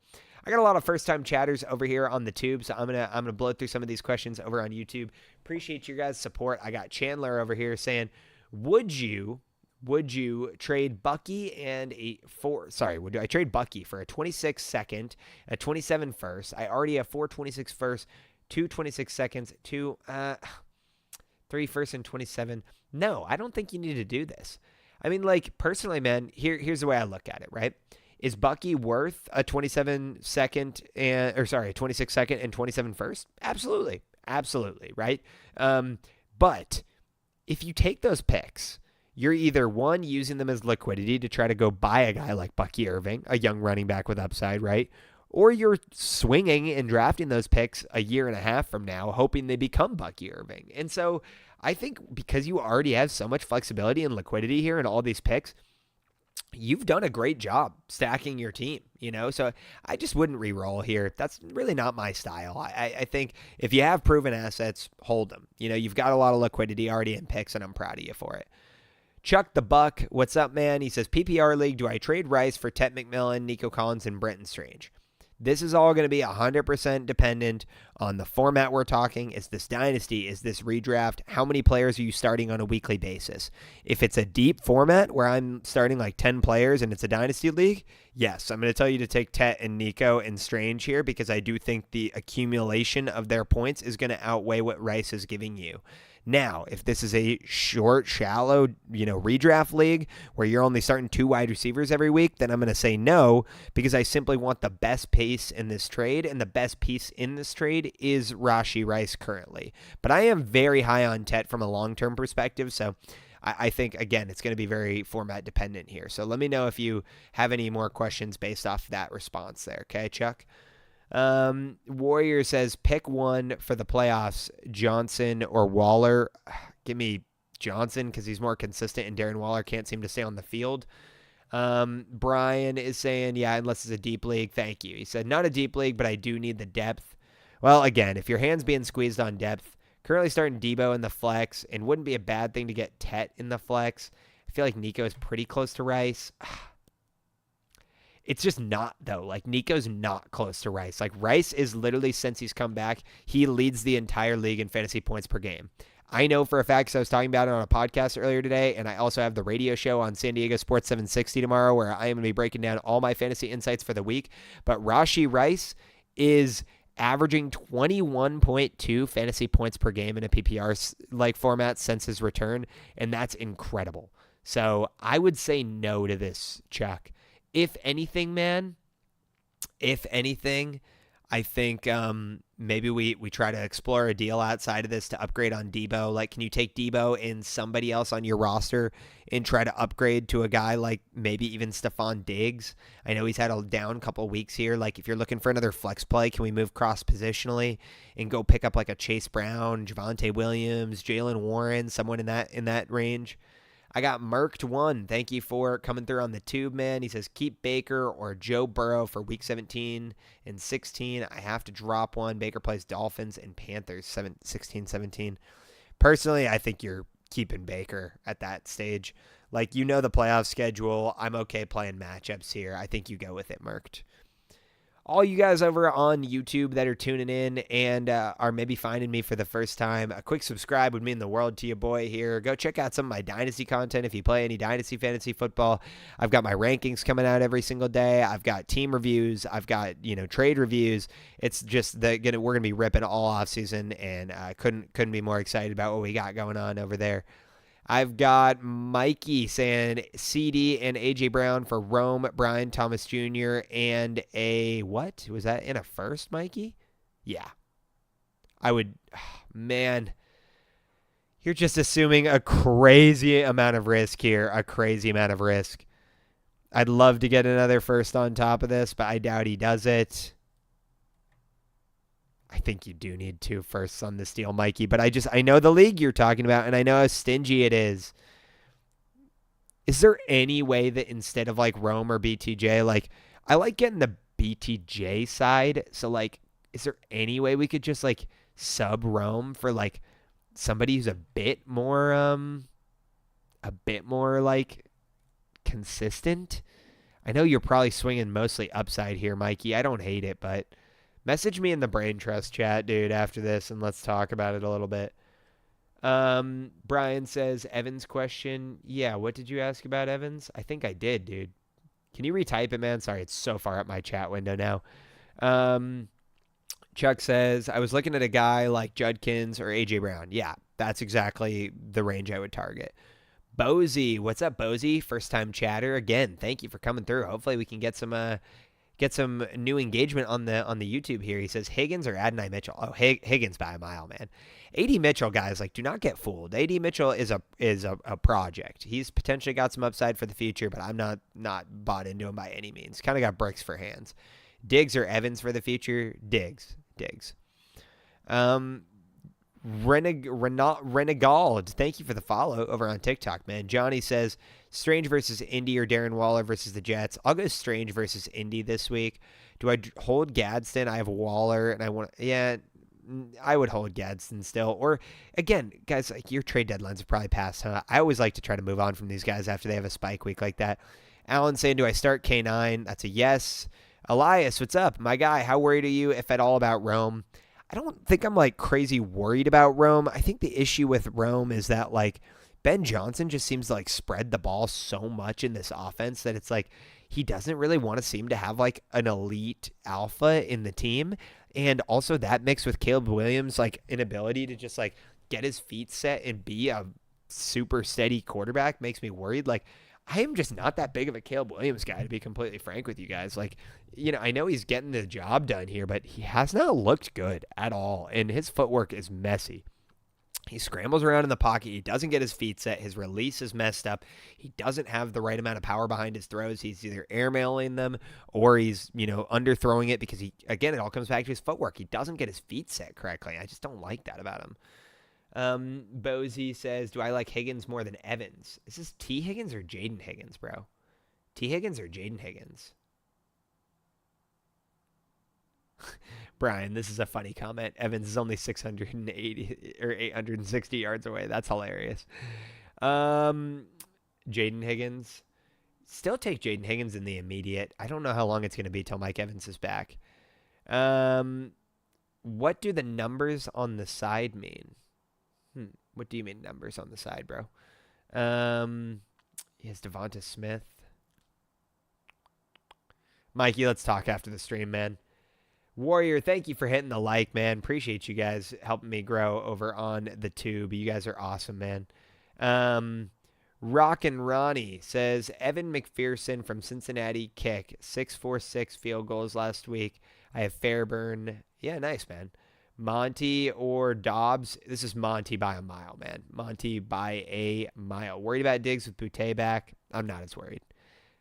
I got a lot of first-time chatters over here on the tube, so I'm gonna blow through some of these questions over on YouTube. Appreciate your guys' support. I got Chandler over here saying, would you trade Bucky would I trade Bucky for a 26 second, a 27 first? I already have 4 26 first, 2 26 seconds, 3 first and 27. No, I don't think you need to do this. I mean, like, personally, man, here's the way I look at it, right? Is Bucky worth a 26 second and 27 first? Absolutely. Absolutely, right? But if you take those picks, you're either, one, using them as liquidity to try to go buy a guy like Bucky Irving, a young running back with upside, right? Or you're swinging and drafting those picks a year and a half from now, hoping they become Bucky Irving. And so I think because you already have so much flexibility and liquidity here in all these picks, you've done a great job stacking your team, So I just wouldn't re-roll here. That's really not my style. I think if you have proven assets, hold them. You've got a lot of liquidity already in picks, and I'm proud of you for it. Chuck the Buck, what's up, man? He says, PPR League, do I trade Rice for Tet McMillan, Nico Collins, and Brenton Strange? This is all going to be 100% dependent on the format we're talking. Is this Dynasty? Is this redraft? How many players are you starting on a weekly basis? If it's a deep format where I'm starting like 10 players and it's a Dynasty league, yes, I'm going to tell you to take Tet and Nico and Strange here because I do think the accumulation of their points is going to outweigh what Rice is giving you. Now, if this is a short, shallow, redraft league where you're only starting 2 wide receivers every week, then I'm going to say no because I simply want the best piece in this trade, and the best piece in this trade is Rashee Rice currently. But I am very high on Tet from a long-term perspective, so I think, again, it's going to be very format dependent here. So let me know if you have any more questions based off that response there, okay, Chuck? Warrior says, pick one for the playoffs, Johnson or Waller. Give me Johnson because he's more consistent and Darren Waller can't seem to stay on the field. Brian is saying, yeah, unless it's a deep league. Thank you. He said, not a deep league, but I do need the depth. Well, again, if your hand's being squeezed on depth, currently starting Debo in the flex, and wouldn't be a bad thing to get Tet in the flex. I feel like Nico is pretty close to Rice. It's just not, though. Like, Nico's not close to Rice. Like, Rice is literally, since he's come back, he leads the entire league in fantasy points per game. I know for a fact, because I was talking about it on a podcast earlier today, and I also have the radio show on San Diego Sports 760 tomorrow where I am going to be breaking down all my fantasy insights for the week. But Rashee Rice is averaging 21.2 fantasy points per game in a PPR-like format since his return, and that's incredible. So I would say no to this, Chuck. If anything, man, I think maybe we try to explore a deal outside of this to upgrade on Debo. Like, can you take Debo and somebody else on your roster and try to upgrade to a guy like maybe even Stephon Diggs? I know he's had a down couple weeks here. Like, if you're looking for another flex play, can we move cross-positionally and go pick up like a Chase Brown, Javonte Williams, Jalen Warren, someone in that range? I got Merked1. Thank you for coming through on the tube, man. He says, keep Baker or Joe Burrow for week 17 and 16. I have to drop one. Baker plays Dolphins and Panthers 16, 17. Personally, I think you're keeping Baker at that stage. Like, the playoff schedule. I'm okay playing matchups here. I think you go with it, Merked. All you guys over on YouTube that are tuning in and are maybe finding me for the first time, a quick subscribe would mean the world to you, boy, here. Go check out some of my Dynasty content if you play any Dynasty fantasy football. I've got my rankings coming out every single day. I've got team reviews. I've got, trade reviews. It's just we're going to be ripping all off season, and couldn't be more excited about what we got going on over there. I've got Mikey saying CD and A.J. Brown for Rome, Brian Thomas Jr., and a what? Was that in a first, Mikey? Yeah. I would, man, you're just assuming a crazy amount of risk here, a crazy amount of risk. I'd love to get another first on top of this, but I doubt he does it. I think you do need 2 firsts on this deal, Mikey, but I know the league you're talking about, and I know how stingy it is. Is there any way that instead of like Rome or BTJ, like, I like getting the BTJ side, so like, is there any way we could just like sub Rome for like somebody who's a bit more a bit more like consistent. I know you're probably swinging mostly upside here, Mikey. I don't hate it, but message me in the Brain Trust chat, dude, after this, and let's talk about it a little bit. Brian says, Evans question. Yeah, what did you ask about Evans? I think I did, dude. Can you retype it, man? Sorry, it's so far up my chat window now. Chuck says, I was looking at a guy like Judkins or A.J. Brown. Yeah, that's exactly the range I would target. Bozy, what's up, Bozy? First time chatter. Again, thank you for coming through. Hopefully we can get some new engagement on the YouTube here. He says Higgins or Adonai Mitchell. Oh, Higgins by a mile, man. AD Mitchell, guys, like, do not get fooled. AD Mitchell is a project. He's potentially got some upside for the future, but I'm not bought into him by any means. Kind of got bricks for hands. Diggs or Evans for the future? Diggs. Renegald, thank you for the follow over on TikTok, man. Johnny says Strange versus Indy or Darren Waller versus the Jets. I'll go Strange versus Indy this week. Do I hold Gadsden? I have Waller, and I would hold Gadsden still. Or, again, guys, like, your trade deadlines are probably passed, huh? I always like to try to move on from these guys after they have a spike week like that. Alan saying, do I start K9? That's a yes. Elias, what's up? My guy, how worried are you, if at all, about Rome? I don't think I'm, like, crazy worried about Rome. I think the issue with Rome is that, like, Ben Johnson just seems to, like, spread the ball so much in this offense that it's like he doesn't really want to seem to have, like, an elite alpha in the team. And also that mixed with Caleb Williams' like inability to just like get his feet set and be a super steady quarterback makes me worried. Like, I am just not that big of a Caleb Williams guy, to be completely frank with you guys. Like, you know, I know he's getting the job done here, but he has not looked good at all. And his footwork is messy. He scrambles around in the pocket. He doesn't get his feet set. His release is messed up. He doesn't have the right amount of power behind his throws. He's either airmailing them or he's, you know, underthrowing it because it all comes back to his footwork. He doesn't get his feet set correctly. I just don't like that about him. Bozy says, do I like Higgins more than Evans? Is this T. Higgins or Jaden Higgins, bro? T. Higgins or Jaden Higgins? Brian, this is a funny comment. Evans is only 680 or 860 yards away. That's hilarious. Jaden Higgins. Still take Jaden Higgins in the immediate. I don't know how long it's going to be till Mike Evans is back. What do the numbers on the side mean? What do you mean numbers on the side, bro? He has Devonta Smith. Mikey, let's talk after the stream, man. Warrior, thank you for hitting the like, man. Appreciate you guys helping me grow over on the tube. You guys are awesome, man. Rockin' Ronnie says, Evan McPherson from Cincinnati kick. 6-4-6 field goals last week. I have Fairburn. Yeah, nice, man. Monty or Dobbs. This is Monty by a mile, man. Monty by a mile. Worried about Diggs with Boutte back? I'm not as worried.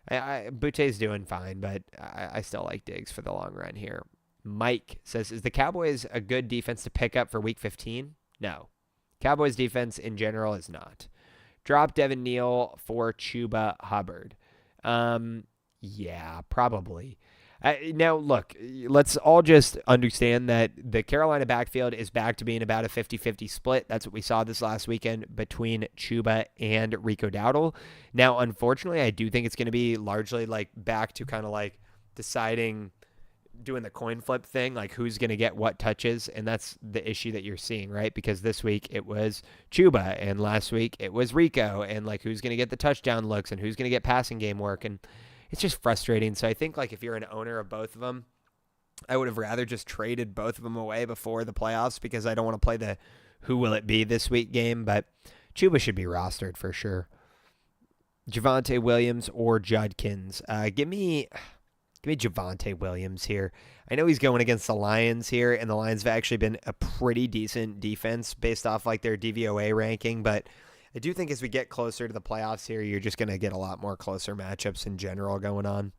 Boutte's doing fine, but I still like Diggs for the long run here. Mike says, is the Cowboys a good defense to pick up for Week 15? No. Cowboys defense in general is not. Drop Devin Neal for Chuba Hubbard. Yeah, probably. Now, look, let's all just understand that the Carolina backfield is back to being about a 50-50 split. That's what we saw this last weekend between Chuba and Rico Dowdle. Now, unfortunately, I do think it's going to be largely like back to kind of like deciding, doing the coin flip thing, like who's going to get what touches, and that's the issue that you're seeing, right? Because this week it was Chuba, and last week it was Rico, and like who's going to get the touchdown looks and who's going to get passing game work, and it's just frustrating. So I think like if you're an owner of both of them, I would have rather just traded both of them away before the playoffs because I don't want to play the who will it be this week game, but Chuba should be rostered for sure. Javonte Williams or Judkins. Give me Javonte Williams here. I know he's going against the Lions here, and the Lions have actually been a pretty decent defense based off like their DVOA ranking, but I do think as we get closer to the playoffs here, you're just going to get a lot more closer matchups in general going on.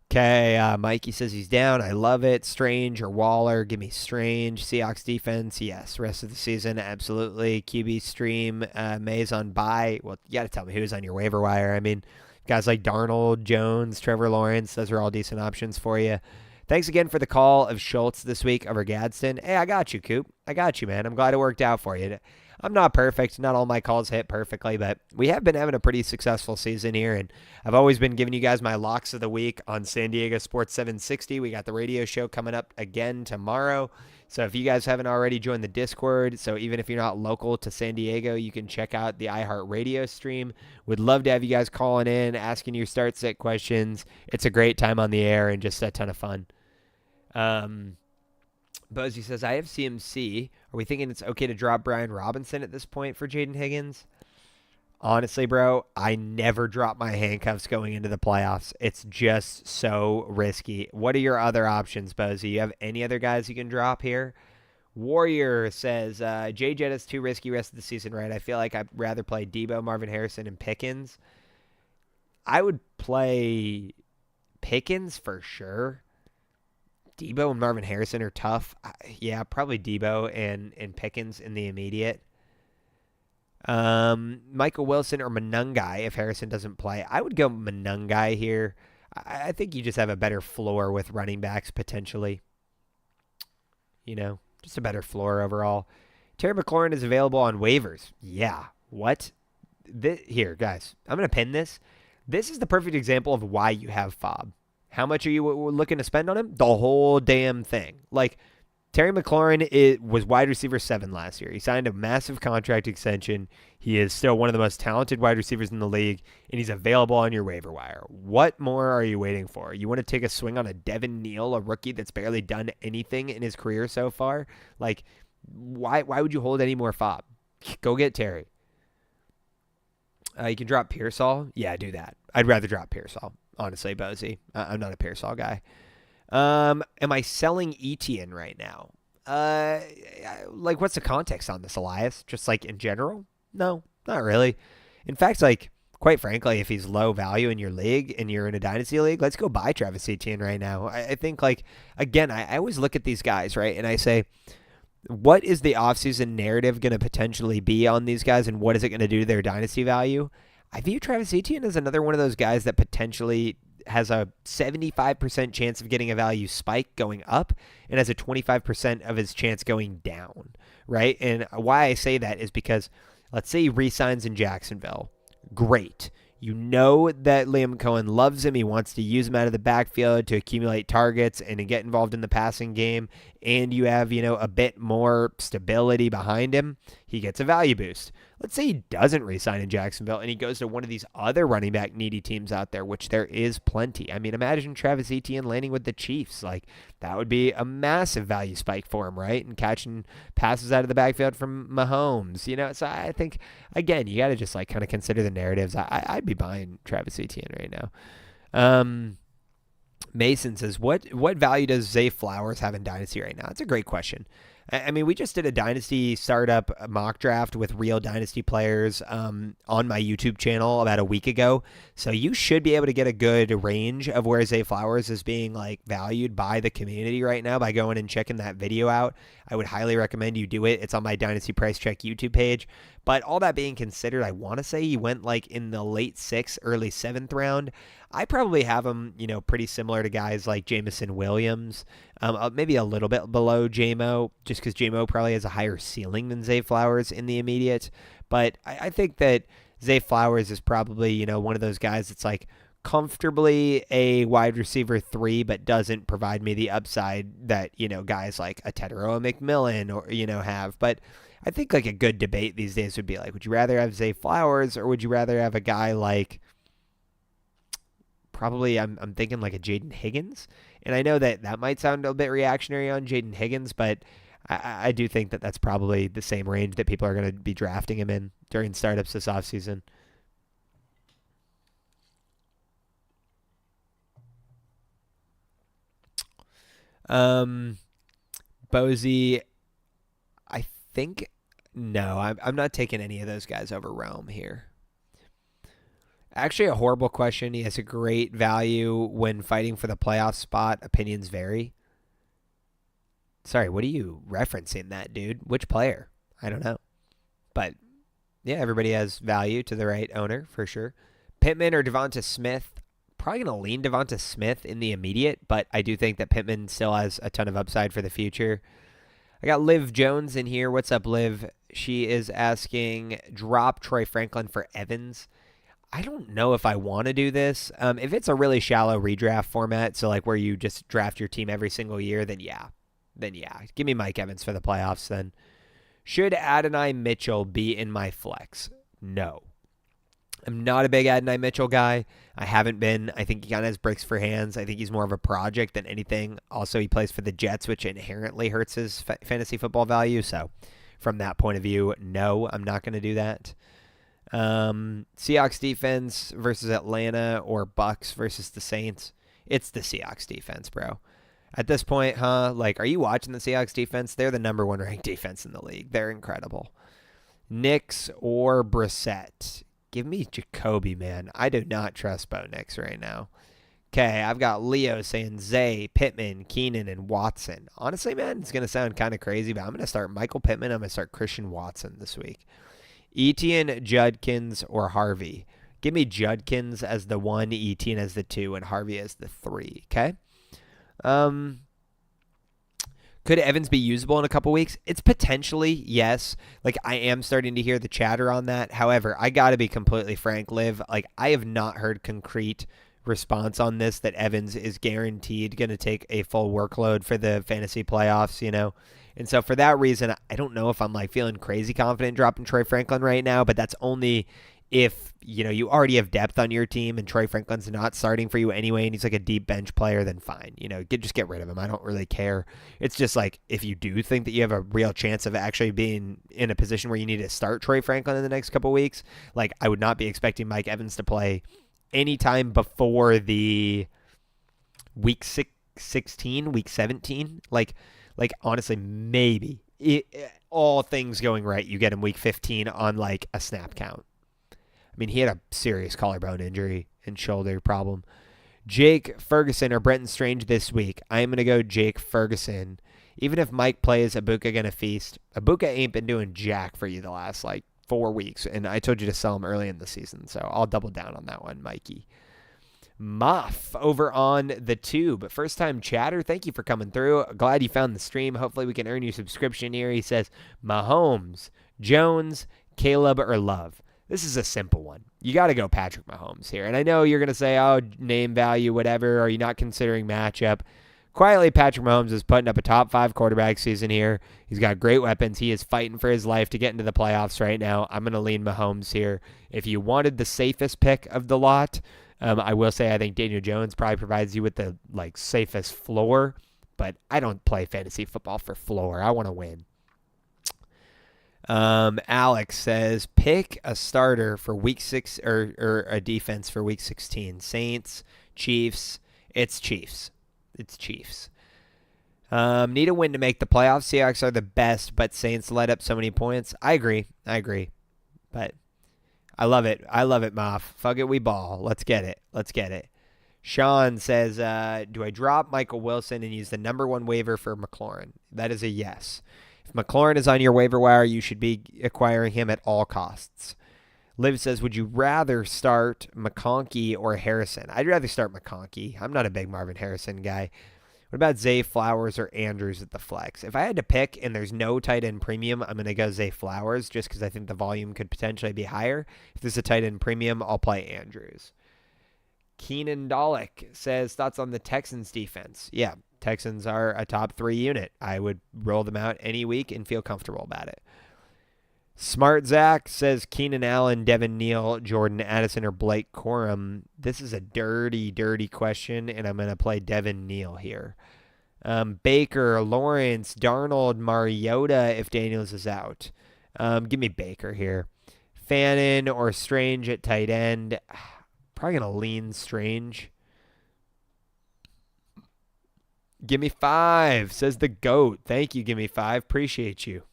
Okay, Mikey says he's down. I love it. Strange or Waller. Give me Strange. Seahawks defense, yes. Rest of the season, absolutely. QB stream, Mays on bye. Well, you got to tell me who's on your waiver wire. I mean, guys like Darnold, Jones, Trevor Lawrence, those are all decent options for you. Thanks again for the call of Schultz this week over Gadsden. Hey, I got you, Coop. I got you, man. I'm glad it worked out for you. I'm not perfect. Not all my calls hit perfectly, but we have been having a pretty successful season here, and I've always been giving you guys my locks of the week on San Diego Sports 760. We got the radio show coming up again tomorrow. So if you guys haven't already joined the Discord, so even if you're not local to San Diego, you can check out the iHeartRadio stream. Would love to have you guys calling in, asking your start-sit questions. It's a great time on the air and just a ton of fun. Bozy says, I have CMC. Are we thinking it's okay to drop Brian Robinson at this point for Jaden Higgins? Honestly, bro, I never drop my handcuffs going into the playoffs. It's just so risky. What are your other options, Bozy? You have any other guys you can drop here? Warrior says, J Jet is too risky rest of the season, right? I feel like I'd rather play Debo, Marvin Harrison, and Pickens. I would play Pickens for sure. Debo and Marvin Harrison are tough. Yeah, probably Debo and Pickens in the immediate. Michael Wilson or Monungai if Harrison doesn't play. I would go Monungai here. I think you just have a better floor with running backs potentially. You know, just a better floor overall. Terry McLaurin is available on waivers. Yeah. What? Here, guys. I'm going to pin this. This is the perfect example of why you have Fob. How much are you looking to spend on him? The whole damn thing. Like, Terry McLaurin was wide receiver 7 last year. He signed a massive contract extension. He is still one of the most talented wide receivers in the league, and he's available on your waiver wire. What more are you waiting for? You want to take a swing on a Devin Neal, a rookie that's barely done anything in his career so far? Like, why would you hold any more Fob? Go get Terry. You can drop Pearsall. Yeah, do that. I'd rather drop Pearsall, honestly, Bozy. I'm not a Pearsall guy. Am I selling Etienne right now? Like, what's the context on this, Elias? Just like in general? No, not really. In fact, like, quite frankly, if he's low value in your league and you're in a dynasty league, let's go buy Travis Etienne right now. I think, like, again, I always look at these guys, right? And I say, what is the offseason narrative going to potentially be on these guys, and what is it going to do to their dynasty value? I view Travis Etienne as another one of those guys that potentially has a 75% chance of getting a value spike going up and has a 25% of his chance going down, right? And why I say that is because let's say he re-signs in Jacksonville. Great. You know that Liam Cohen loves him. He wants to use him out of the backfield to accumulate targets and to get involved in the passing game. And you have, a bit more stability behind him. He gets a value boost. Let's say he doesn't re-sign in Jacksonville and he goes to one of these other running back needy teams out there, which there is plenty. I mean, imagine Travis Etienne landing with the Chiefs. Like, that would be a massive value spike for him, right? And catching passes out of the backfield from Mahomes, So I think, again, you got to just kind of consider the narratives. I'd be buying Travis Etienne right now. Mason says, what value does Zay Flowers have in Dynasty right now? That's a great question. I mean, we just did a Dynasty startup mock draft with real Dynasty players on my YouTube channel about a week ago. So you should be able to get a good range of where Zay Flowers is being valued by the community right now by going and checking that video out. I would highly recommend you do it. It's on my Dynasty Price Check YouTube page. But all that being considered, I want to say he went in the late 6th, early 7th round. I probably have him, pretty similar to guys like Jameson Williams, maybe a little bit below JMO, just because JMO probably has a higher ceiling than Zay Flowers in the immediate. But I think that Zay Flowers is probably, one of those guys that's comfortably a wide receiver 3, but doesn't provide me the upside that, guys like a Teteroa McMillan or, have. But I think a good debate these days would be would you rather have Zay Flowers or would you rather have a guy probably I'm thinking a Jaden Higgins. And I know that might sound a bit reactionary on Jaden Higgins, but I do think that that's probably the same range that people are going to be drafting him in during startups this offseason. Bozy, I think, no, I'm not taking any of those guys over Rome here. Actually, a horrible question. He has a great value when fighting for the playoff spot. Opinions vary. Sorry, what are you referencing that, dude? Which player? I don't know. But, yeah, everybody has value to the right owner, for sure. Pittman or Devonta Smith? probably going to lean Devonta Smith in the immediate, but I do think that Pittman still has a ton of upside for the future. I got Liv Jones in here. What's up, Liv? She is asking, drop Troy Franklin for Evans. I don't know if I want to do this. If it's a really shallow redraft format, so like where you just draft your team every single year, then yeah. Give me Mike Evans for the playoffs then. Should Adonai Mitchell be in my flex? No. I'm not a big Adonai Mitchell guy. I haven't been. I think he kind of has bricks for hands. I think he's more of a project than anything. Also, he plays for the Jets, which inherently hurts his fantasy football value. So from that point of view, no, I'm not going to do that. Seahawks defense versus Atlanta or Bucks versus the Saints. It's the Seahawks defense, bro. At this point, like, are you watching the Seahawks defense? They're the number 1 ranked defense in the league. They're incredible. Knicks or Brissett? Give me Jacoby, man. I do not trust Bo Nix right now. Okay, I've got Leo saying Zay, Pittman, Keenan, and Watson. Honestly, man, it's going to sound kind of crazy, but I'm going to start Michael Pittman. I'm going to start Christian Watson this week. Etienne, Judkins, or Harvey? Give me Judkins as the 1, Etienne as the 2, and Harvey as the 3, okay? Could Evans be usable in a couple weeks? It's potentially, yes. Like, I am starting to hear the chatter on that. However, I got to be completely frank, Liv. Like, I have not heard concrete response on this that Evans is guaranteed going to take a full workload for the fantasy playoffs, you know? And so for that reason, I don't know if I'm like feeling crazy confident dropping Troy Franklin right now, but that's only if, you know, you already have depth on your team and Troy Franklin's not starting for you anyway and he's like a deep bench player, then fine. You know, just get rid of him. I don't really care. It's just like if you do think that you have a real chance of actually being in a position where you need to start Troy Franklin in the next couple weeks, like I would not be expecting Mike Evans to play anytime before the week 16, week 17. Like honestly, maybe all things going right, you get him week 15 on like a snap count. I mean, he had a serious collarbone injury and shoulder problem. Jake Ferguson or Brenton Strange this week. I am going to go Jake Ferguson. Even if Mike plays, Ibuka going to feast. Ibuka ain't been doing jack for you the last, 4 weeks, and I told you to sell him early in the season, so I'll double down on that one, Mikey. Muff over on the tube. First time chatter, thank you for coming through. Glad you found the stream. Hopefully we can earn your subscription here. He says, Mahomes, Jones, Caleb, or Love. This is a simple one. You got to go Patrick Mahomes here. And I know you're going to say, oh, name value, whatever. Are you not considering matchup? Quietly, Patrick Mahomes is putting up a top 5 quarterback season here. He's got great weapons. He is fighting for his life to get into the playoffs right now. I'm going to lean Mahomes here. If you wanted the safest pick of the lot, I will say I think Daniel Jones probably provides you with the safest floor. But I don't play fantasy football for floor. I want to win. Alex says, pick a starter for week 6 or a defense for week 16. Saints, Chiefs. It's Chiefs. Need a win to make the playoffs. Seahawks are the best, but Saints let up so many points. I agree. But I love it. Moff. Fuck it, we ball. Let's get it. Sean says, do I drop Michael Wilson and use the number 1 waiver for McLaurin? That is a yes. If McLaurin is on your waiver wire, you should be acquiring him at all costs. Liv says, would you rather start McConkey or Harrison? I'd rather start McConkey. I'm not a big Marvin Harrison guy. What about Zay Flowers or Andrews at the flex? If I had to pick and there's no tight end premium, I'm going to go Zay Flowers just because I think the volume could potentially be higher. If there's a tight end premium, I'll play Andrews. Keenan Dollick says, thoughts on the Texans defense? Yeah, Texans are a top 3 unit. I would roll them out any week and feel comfortable about it. Smart Zach says Keenan Allen, Devin Neal, Jordan Addison, or Blake Corum. This is a dirty, dirty question, and I'm going to play Devin Neal here. Baker, Lawrence, Darnold, Mariota if Daniels is out. Give me Baker here. Fannin or Strange at tight end. Probably going to lean Strange. Give me 5, says the GOAT. Thank you, give me 5. Appreciate you.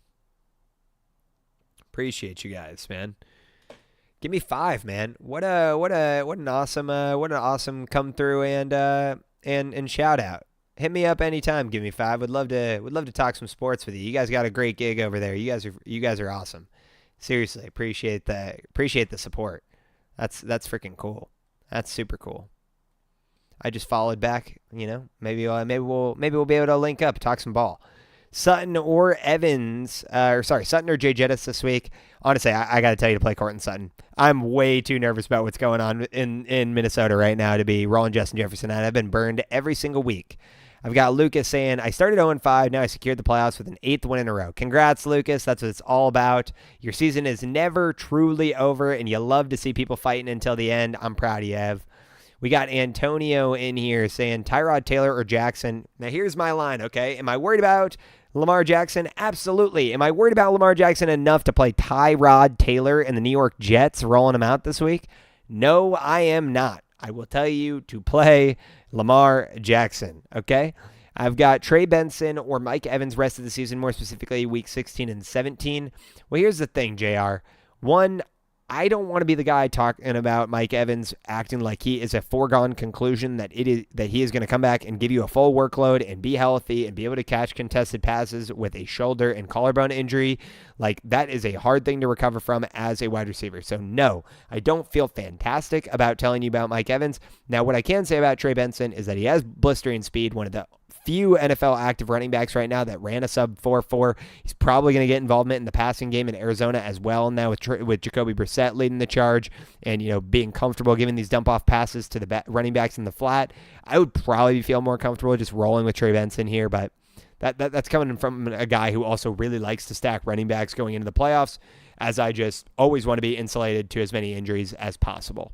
Appreciate you guys, man. Give me 5, man. What an awesome come through and shout out. Hit me up anytime. Give me 5. Would love to talk some sports with you. You guys got a great gig over there. You guys are awesome. Seriously, appreciate the support. That's freaking cool. That's super cool. I just followed back. Maybe we'll be able to link up, talk some ball. Sutton or Evans, Sutton or Jay Jettis this week. Honestly, I got to tell you to play Cortland Sutton. I'm way too nervous about what's going on in Minnesota right now to be rolling Justin Jefferson out. I've been burned every single week. I've got Lucas saying, I started 0-5, now I secured the playoffs with an 8th win in a row. Congrats, Lucas. That's what it's all about. Your season is never truly over, and you love to see people fighting until the end. I'm proud of you, Ev. We got Antonio in here saying, Tyrod Taylor or Jackson. Now, here's my line, okay? Am I worried about Lamar Jackson? Absolutely. Am I worried about Lamar Jackson enough to play Tyrod Taylor and the New York Jets rolling him out this week? No, I am not. I will tell you to play Lamar Jackson, okay? I've got Trey Benson or Mike Evans rest of the season, more specifically week 16 and 17. Well, here's the thing, JR. One, I don't want to be the guy talking about Mike Evans acting like he is a foregone conclusion that he is going to come back and give you a full workload and be healthy and be able to catch contested passes with a shoulder and collarbone injury. Like, that is a hard thing to recover from as a wide receiver. So no, I don't feel fantastic about telling you about Mike Evans. Now, what I can say about Trey Benson is that he has blistering speed, one of the few NFL active running backs right now that ran a sub 4.4. He's probably going to get involvement in the passing game in Arizona as well now with Jacoby Brissett leading the charge and, being comfortable giving these dump off passes to the running backs in the flat. I would probably feel more comfortable just rolling with Trey Benson here, but that's coming from a guy who also really likes to stack running backs going into the playoffs, as I just always want to be insulated to as many injuries as possible.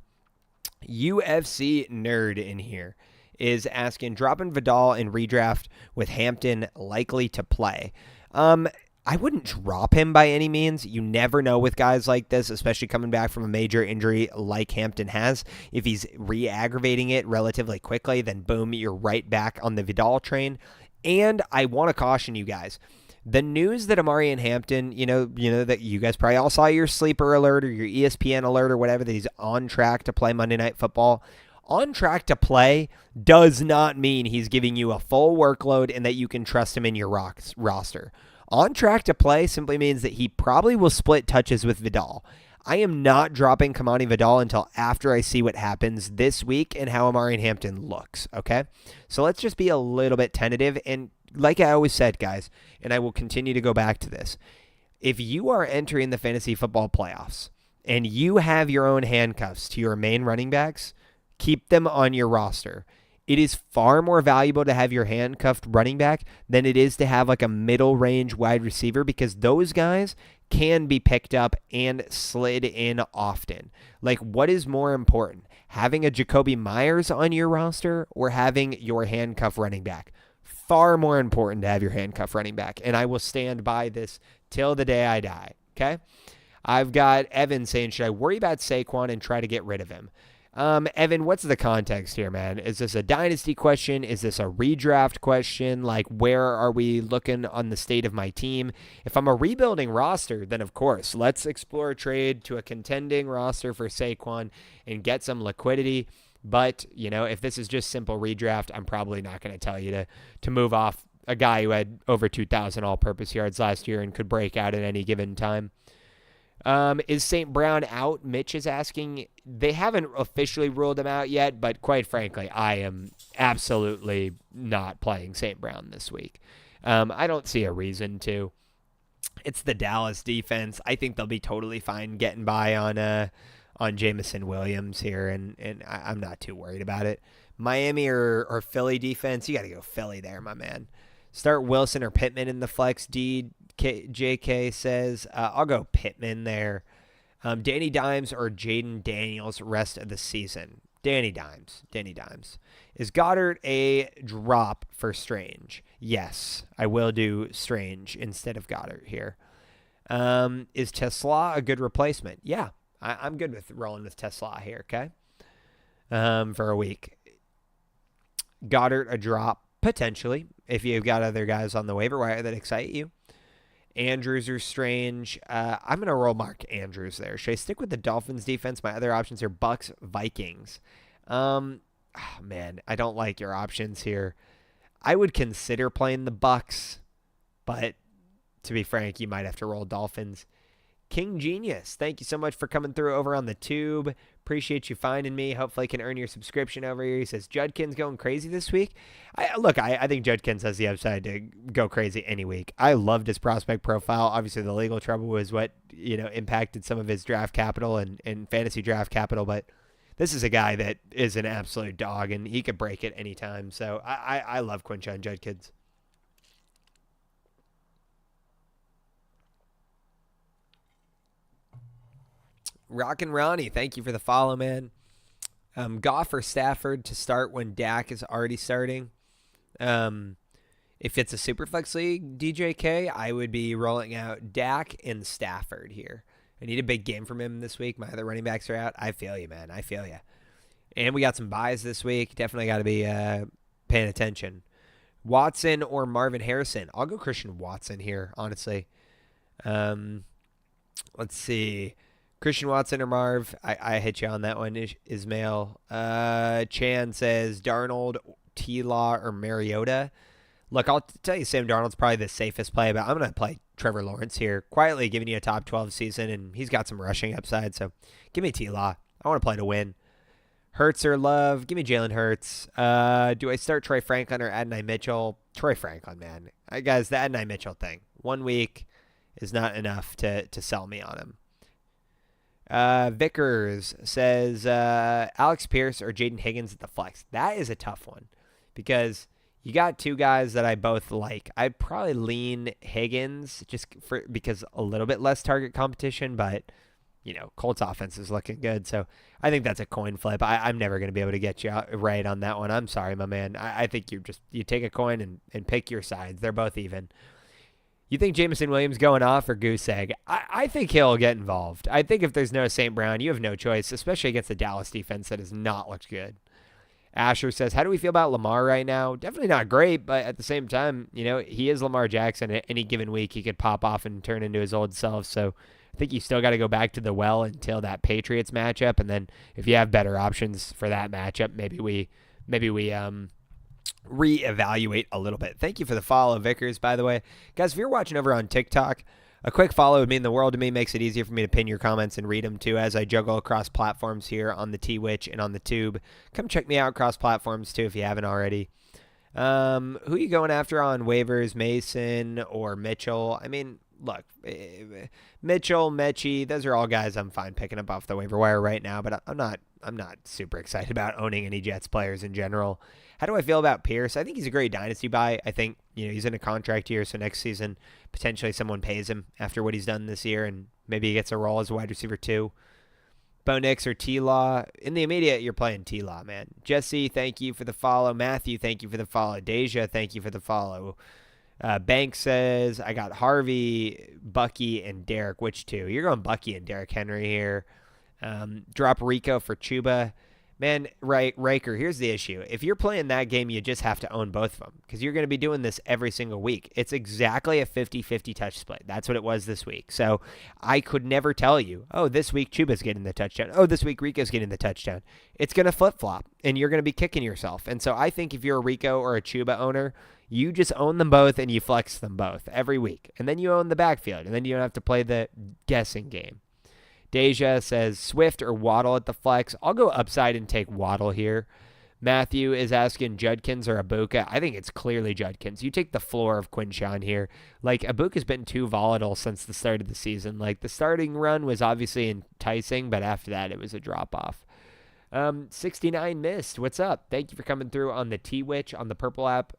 UFC nerd in here is asking, dropping Vidal in redraft with Hampton likely to play. I wouldn't drop him by any means. You never know with guys like this, especially coming back from a major injury like Hampton has. If he's re-aggravating it relatively quickly, then boom, you're right back on the Vidal train. And I want to caution you guys. The news that Amari and Hampton, that you guys probably all saw your sleeper alert or your ESPN alert or whatever, that he's on track to play Monday Night Football. On track to play does not mean he's giving you a full workload and that you can trust him in your roster. On track to play simply means that he probably will split touches with Vidal. I am not dropping Kamani Vidal until after I see what happens this week and how Amari and Hampton looks, okay? So let's just be a little bit tentative. And like I always said, guys, and I will continue to go back to this, if you are entering the fantasy football playoffs and you have your own handcuffs to your main running backs, keep them on your roster. It is far more valuable to have your handcuffed running back than it is to have like a middle range wide receiver, because those guys can be picked up and slid in often. Like, what is more important, having a Jacoby Myers on your roster or having your handcuff running back? Far more important to have your handcuff running back. And I will stand by this till the day I die. Okay. I've got Evan saying, should I worry about Saquon and try to get rid of him? Evan, what's the context here, man? Is this a dynasty question? Is this a redraft question? Like, where are we looking on the state of my team? If I'm a rebuilding roster, then of course, let's explore a trade to a contending roster for Saquon and get some liquidity. But, if this is just simple redraft, I'm probably not going to tell you to move off a guy who had over 2,000 all-purpose yards last year and could break out at any given time. Is St. Brown out? Mitch is asking. They haven't officially ruled him out yet, but quite frankly, I am absolutely not playing St. Brown this week. I don't see a reason to. It's the Dallas defense. I think they'll be totally fine getting by on Jameson Williams here, and I'm not too worried about it. Miami or Philly defense, you got to go Philly there, my man. Start Wilson or Pittman in the flex. JK says, I'll go Pittman there. Danny Dimes or Jaden Daniels rest of the season. Danny Dimes. Is Goddard a drop for Strange? Yes, I will do Strange instead of Goddard here. Is Tesla a good replacement? Yeah, I'm good with rolling with Tesla here, okay? For a week. Goddard a drop, potentially, if you've got other guys on the waiver wire that excite you. Andrews or Strange. I'm going to roll Mark Andrews there. Should I stick with the Dolphins defense? My other options are Bucks, Vikings. Man, I don't like your options here. I would consider playing the Bucks, but to be frank, you might have to roll Dolphins. King Genius, thank you so much for coming through over on the tube. Appreciate you finding me. Hopefully I can earn your subscription over here. He says, Judkins going crazy this week. I think Judkins has the upside to go crazy any week. I loved his prospect profile. Obviously, the legal trouble was what, impacted some of his draft capital and fantasy draft capital, but this is a guy that is an absolute dog, and he could break it anytime. So I love Quinshon Judkins. Rockin' Ronnie, thank you for the follow, man. Goff or Stafford to start when Dak is already starting. If it's a Superflex league, DJK, I would be rolling out Dak and Stafford here. I need a big game from him this week. My other running backs are out. I feel you, man. I feel you. And we got some buys this week. Definitely got to be paying attention. Watson or Marvin Harrison? I'll go Christian Watson here, honestly. Let's see. Christian Watson or Marv? I hit you on that one, Ismail. Chan says Darnold, T-Law, or Mariota. Look, I'll tell you Sam Darnold's probably the safest play, but I'm going to play Trevor Lawrence here. Quietly giving you a top 12 season, and he's got some rushing upside, so give me T-Law. I want to play to win. Hurts or Love? Give me Jalen Hurts. Do I start Troy Franklin or Adonai Mitchell? Troy Franklin, man. Guys, the Adonai Mitchell thing. 1 week is not enough to sell me on him. Vickers says Alex Pierce or Jaden Higgins at the flex. That is a tough one because you got two guys that I both like. I'd probably lean Higgins because a little bit less target competition, but Colts offense is looking good. So I think that's a coin flip. I'm never going to be able to get you right on that one. I'm sorry, my man. I think you take a coin and pick your sides. They're both even. You think Jameson Williams going off or goose egg? I think he'll get involved. I think if there's no St. Brown, you have no choice, especially against the Dallas defense that has not looked good. Asher says, how do we feel about Lamar right now? Definitely not great, but at the same time, he is Lamar Jackson. At any given week, he could pop off and turn into his old self. So I think you still got to go back to the well until that Patriots matchup. And then if you have better options for that matchup, maybe we reevaluate a little bit. Thank you for the follow, Vickers, by the way. Guys, if you're watching over on TikTok, a quick follow would mean the world to me. Makes it easier for me to pin your comments and read them too as I juggle across platforms here on the T-Witch and on the Tube. Come check me out across platforms too if you haven't already. Who are you going after on waivers, Mason or Mitchell? I mean, look, Mitchell, Mechie, those are all guys I'm fine picking up off the waiver wire right now, but I'm not super excited about owning any Jets players in general. How do I feel about Pierce? I think he's a great dynasty buy. I think, he's in a contract year, so next season, potentially someone pays him after what he's done this year, and maybe he gets a role as a wide receiver too. Bo Nix or T-Law? In the immediate, you're playing T-Law, man. Jesse, thank you for the follow. Matthew, thank you for the follow. Deja, thank you for the follow. Bank says, I got Harvey, Bucky, and Derek. Which two? You're going Bucky and Derek Henry here. Drop Rico for Chuba. Man, Riker, here's the issue. If you're playing that game, you just have to own both of them because you're going to be doing this every single week. It's exactly a 50-50 touch split. That's what it was this week. So I could never tell you, this week Chuba's getting the touchdown. This week Rico's getting the touchdown. It's going to flip-flop, and you're going to be kicking yourself. And so I think if you're a Rico or a Chuba owner, you just own them both and you flex them both every week. And then you own the backfield, and then you don't have to play the guessing game. Deja says Swift or Waddle at the flex. I'll go upside and take Waddle here. Matthew is asking Judkins or Ibuka. I think it's clearly Judkins. You take the floor of Quinshon here. Like, Ibuka's been too volatile since the start of the season. Like, the starting run was obviously enticing, but after that, it was a drop-off. 69 Mist, what's up? Thank you for coming through on the T-Witch on the Purple app.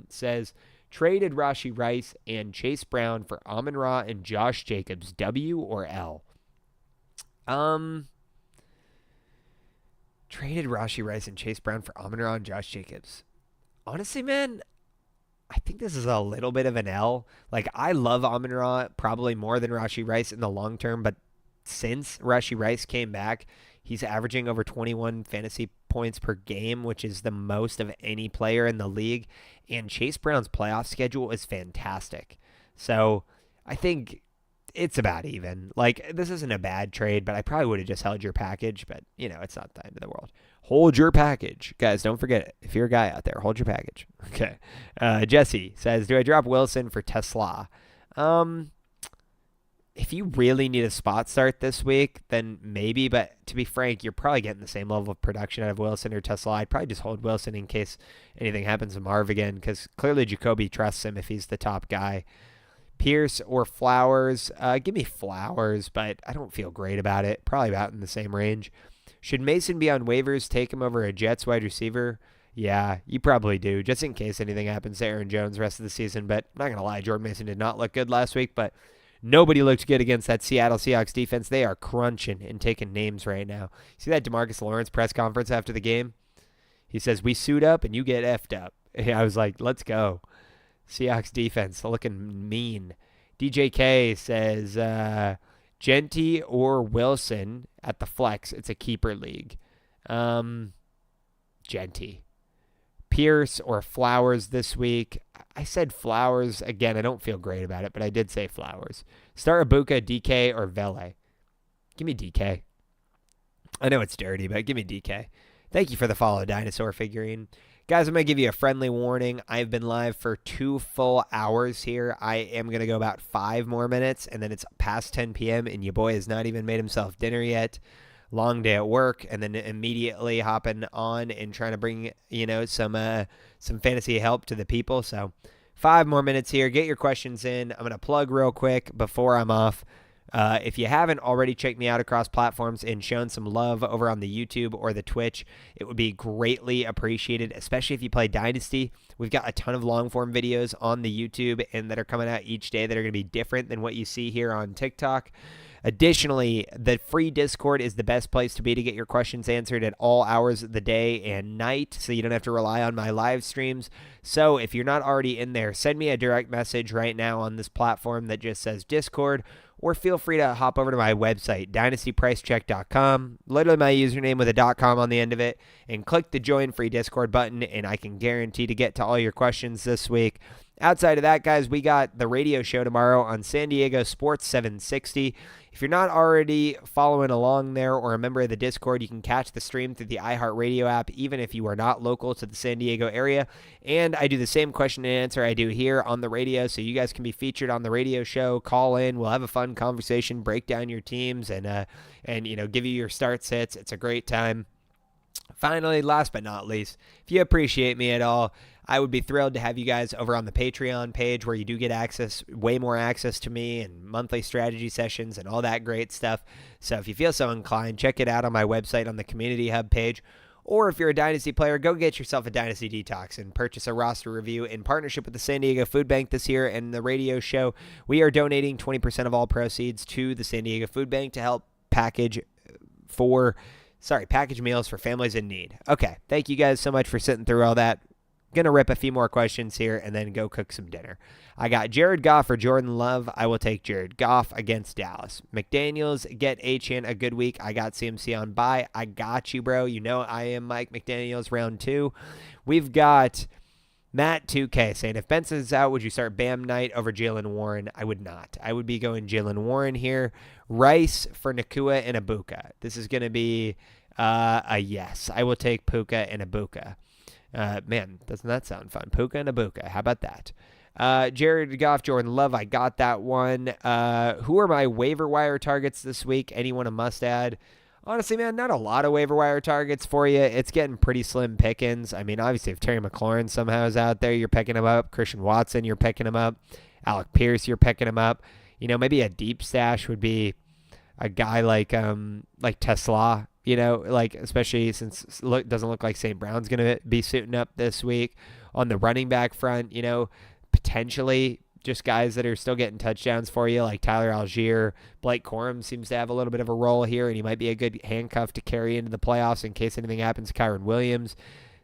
Says, traded Rashee Rice and Chase Brown for Amon-Ra and Josh Jacobs. W or L? Traded Rashee Rice and Chase Brown for Amon-Ra and Josh Jacobs. Honestly, man, I think this is a little bit of an L. Like, I love Amon-Ra probably more than Rashee Rice in the long term, but since Rashee Rice came back, he's averaging over 21 fantasy points per game, which is the most of any player in the league. And Chase Brown's playoff schedule is fantastic. So I think it's about even. Like, this isn't a bad trade, but I probably would have just held your package. But, it's not the end of the world. Hold your package. Guys, don't forget it. If you're a guy out there, hold your package. Okay. Jesse says, do I drop Wilson for Tesla? if you really need a spot start this week, then maybe. But to be frank, you're probably getting the same level of production out of Wilson or Tesla. I'd probably just hold Wilson in case anything happens to Marv again, because clearly Jacoby trusts him if he's the top guy. Pierce or Flowers? Give me Flowers, but I don't feel great about it. Probably about in the same range. Should Mason be on waivers? Take him over a Jets wide receiver? Yeah, you probably do, just in case anything happens to Aaron Jones the rest of the season. But I'm not going to lie, Jordan Mason did not look good last week, but nobody looked good against that Seattle Seahawks defense. They are crunching and taking names right now. See that DeMarcus Lawrence press conference after the game? He says, we suit up and you get effed up. I was like, let's go. Seahawks defense looking mean. DJK says, Genty or Wilson at the flex. It's a keeper league. Genty. Pierce or Flowers this week. I said Flowers. Again, I don't feel great about it, but I did say Flowers. Start Ibuka, DK, or Vele. Give me DK. I know it's dirty, but give me DK. Thank you for the follow, Dinosaur Figurine. Guys, I'm going to give you a friendly warning. I've been live for 2 full hours here. I am going to go about 5 more minutes, and then it's past 10 p.m., and your boy has not even made himself dinner yet. Long day at work, and then immediately hopping on and trying to bring, some fantasy help to the people. So 5 more minutes here. Get your questions in. I'm going to plug real quick before I'm off. If you haven't already checked me out across platforms and shown some love over on the YouTube or the Twitch, it would be greatly appreciated, especially if you play Dynasty. We've got a ton of long-form videos on the YouTube and that are coming out each day that are going to be different than what you see here on TikTok. Additionally, the free Discord is the best place to be to get your questions answered at all hours of the day and night, so you don't have to rely on my live streams. So if you're not already in there, send me a direct message right now on this platform that just says Discord, or feel free to hop over to my website, dynastypricecheck.com, literally my username with a .com on the end of it, and click the Join Free Discord button, and I can guarantee to get to all your questions this week. Outside of that, guys, we got the radio show tomorrow on San Diego Sports 760. If you're not already following along there or a member of the Discord, you can catch the stream through the iHeartRadio app, even if you are not local to the San Diego area. And I do the same question and answer I do here on the radio, so you guys can be featured on the radio show. Call in. We'll have a fun conversation, break down your teams, and give you your start sits. It's a great time. Finally, last but not least, if you appreciate me at all, I would be thrilled to have you guys over on the Patreon page where you do get access, way more access to me and monthly strategy sessions and all that great stuff. So if you feel so inclined, check it out on my website on the Community Hub page. Or if you're a Dynasty player, go get yourself a Dynasty Detox and purchase a roster review in partnership with the San Diego Food Bank this year and the radio show. We are donating 20% of all proceeds to the San Diego Food Bank to help package meals for families in need. Okay, thank you guys so much for sitting through all that. Gonna rip a few more questions here and then go cook some dinner. I got Jared Goff or Jordan Love. I will take Jared Goff against Dallas. McDaniels, get Achane a good week. I got CMC on bye. I got you, bro. You know I am Mike McDaniels round 2. We've got Matt 2K saying, if Benson's out, would you start Bam Knight over Jalen Warren? I would not. I would be going Jalen Warren here. Rice for Nakua and Ibuka. This is going to be a yes. I will take Puka and Ibuka. Man, doesn't that sound fun? Puka and Ibuka. How about that? Jared Goff, Jordan Love. I got that one. Who are my waiver wire targets this week? Anyone a must add? Honestly, man, not a lot of waiver wire targets for you. It's getting pretty slim pickings. I mean, obviously, if Terry McLaurin somehow is out there, you're picking him up. Christian Watson, you're picking him up. Alec Pierce, you're picking him up. Maybe a deep stash would be a guy like Tesla. Especially since doesn't look like St. Brown's going to be suiting up this week. On the running back front, potentially just guys that are still getting touchdowns for you, like Tyler Algier. Blake Corum seems to have a little bit of a role here, and he might be a good handcuff to carry into the playoffs in case anything happens to Kyron Williams.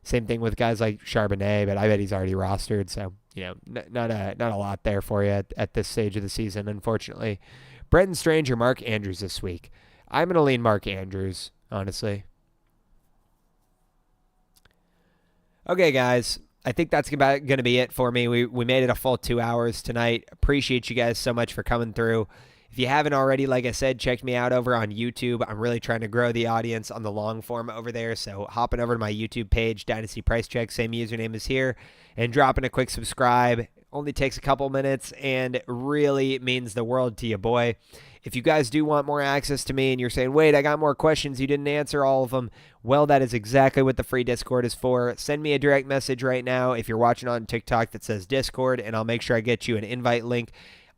Same thing with guys like Charbonnet, but I bet he's already rostered, so not a lot there for you at this stage of the season, unfortunately. Brenton Strange or Mark Andrews this week? I'm going to lean Mark Andrews, honestly. Okay, guys. I think that's going to be it for me. We made it a full 2 hours tonight. Appreciate you guys so much for coming through. If you haven't already, like I said, check me out over on YouTube. I'm really trying to grow the audience on the long form over there. So hopping over to my YouTube page, Dynasty Price Check, same username as here, and dropping a quick subscribe Only takes a couple minutes and really means the world to you, boy. If you guys do want more access to me and you're saying, wait, I got more questions, you didn't answer all of them, well, that is exactly what the free Discord is for. Send me a direct message right now if you're watching on TikTok that says Discord, and I'll make sure I get you an invite link.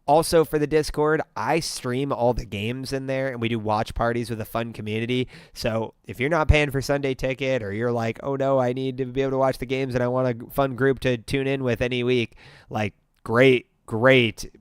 Also, for the Discord, I stream all the games in there, and we do watch parties with a fun community. So if you're not paying for Sunday Ticket, or you're like, oh no, I need to be able to watch the games and I want a fun group to tune in with any week, like, great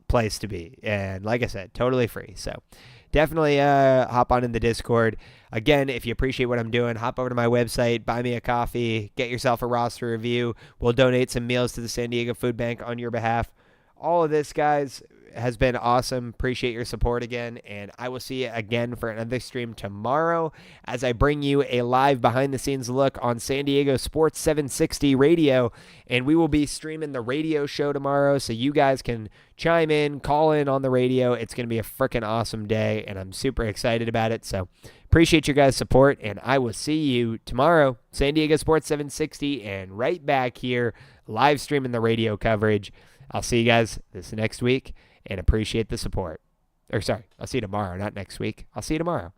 place to be. And like I said, totally free. So definitely hop on in the Discord. Again, if you appreciate what I'm doing, hop over to my website, buy me a coffee, get yourself a roster review. We'll donate some meals to the San Diego Food Bank on your behalf. All of this, guys, has been awesome. Appreciate your support again, and I will see you again for another stream tomorrow as I bring you a live behind-the-scenes look on San Diego Sports 760 Radio, and we will be streaming the radio show tomorrow, so you guys can chime in, call in on the radio. It's going to be a freaking awesome day, and I'm super excited about it, so appreciate your guys' support, and I will see you tomorrow, San Diego Sports 760, and right back here, live streaming the radio coverage. I'll see you guys this next week, and appreciate the support. Or sorry, I'll see you tomorrow, not next week. I'll see you tomorrow.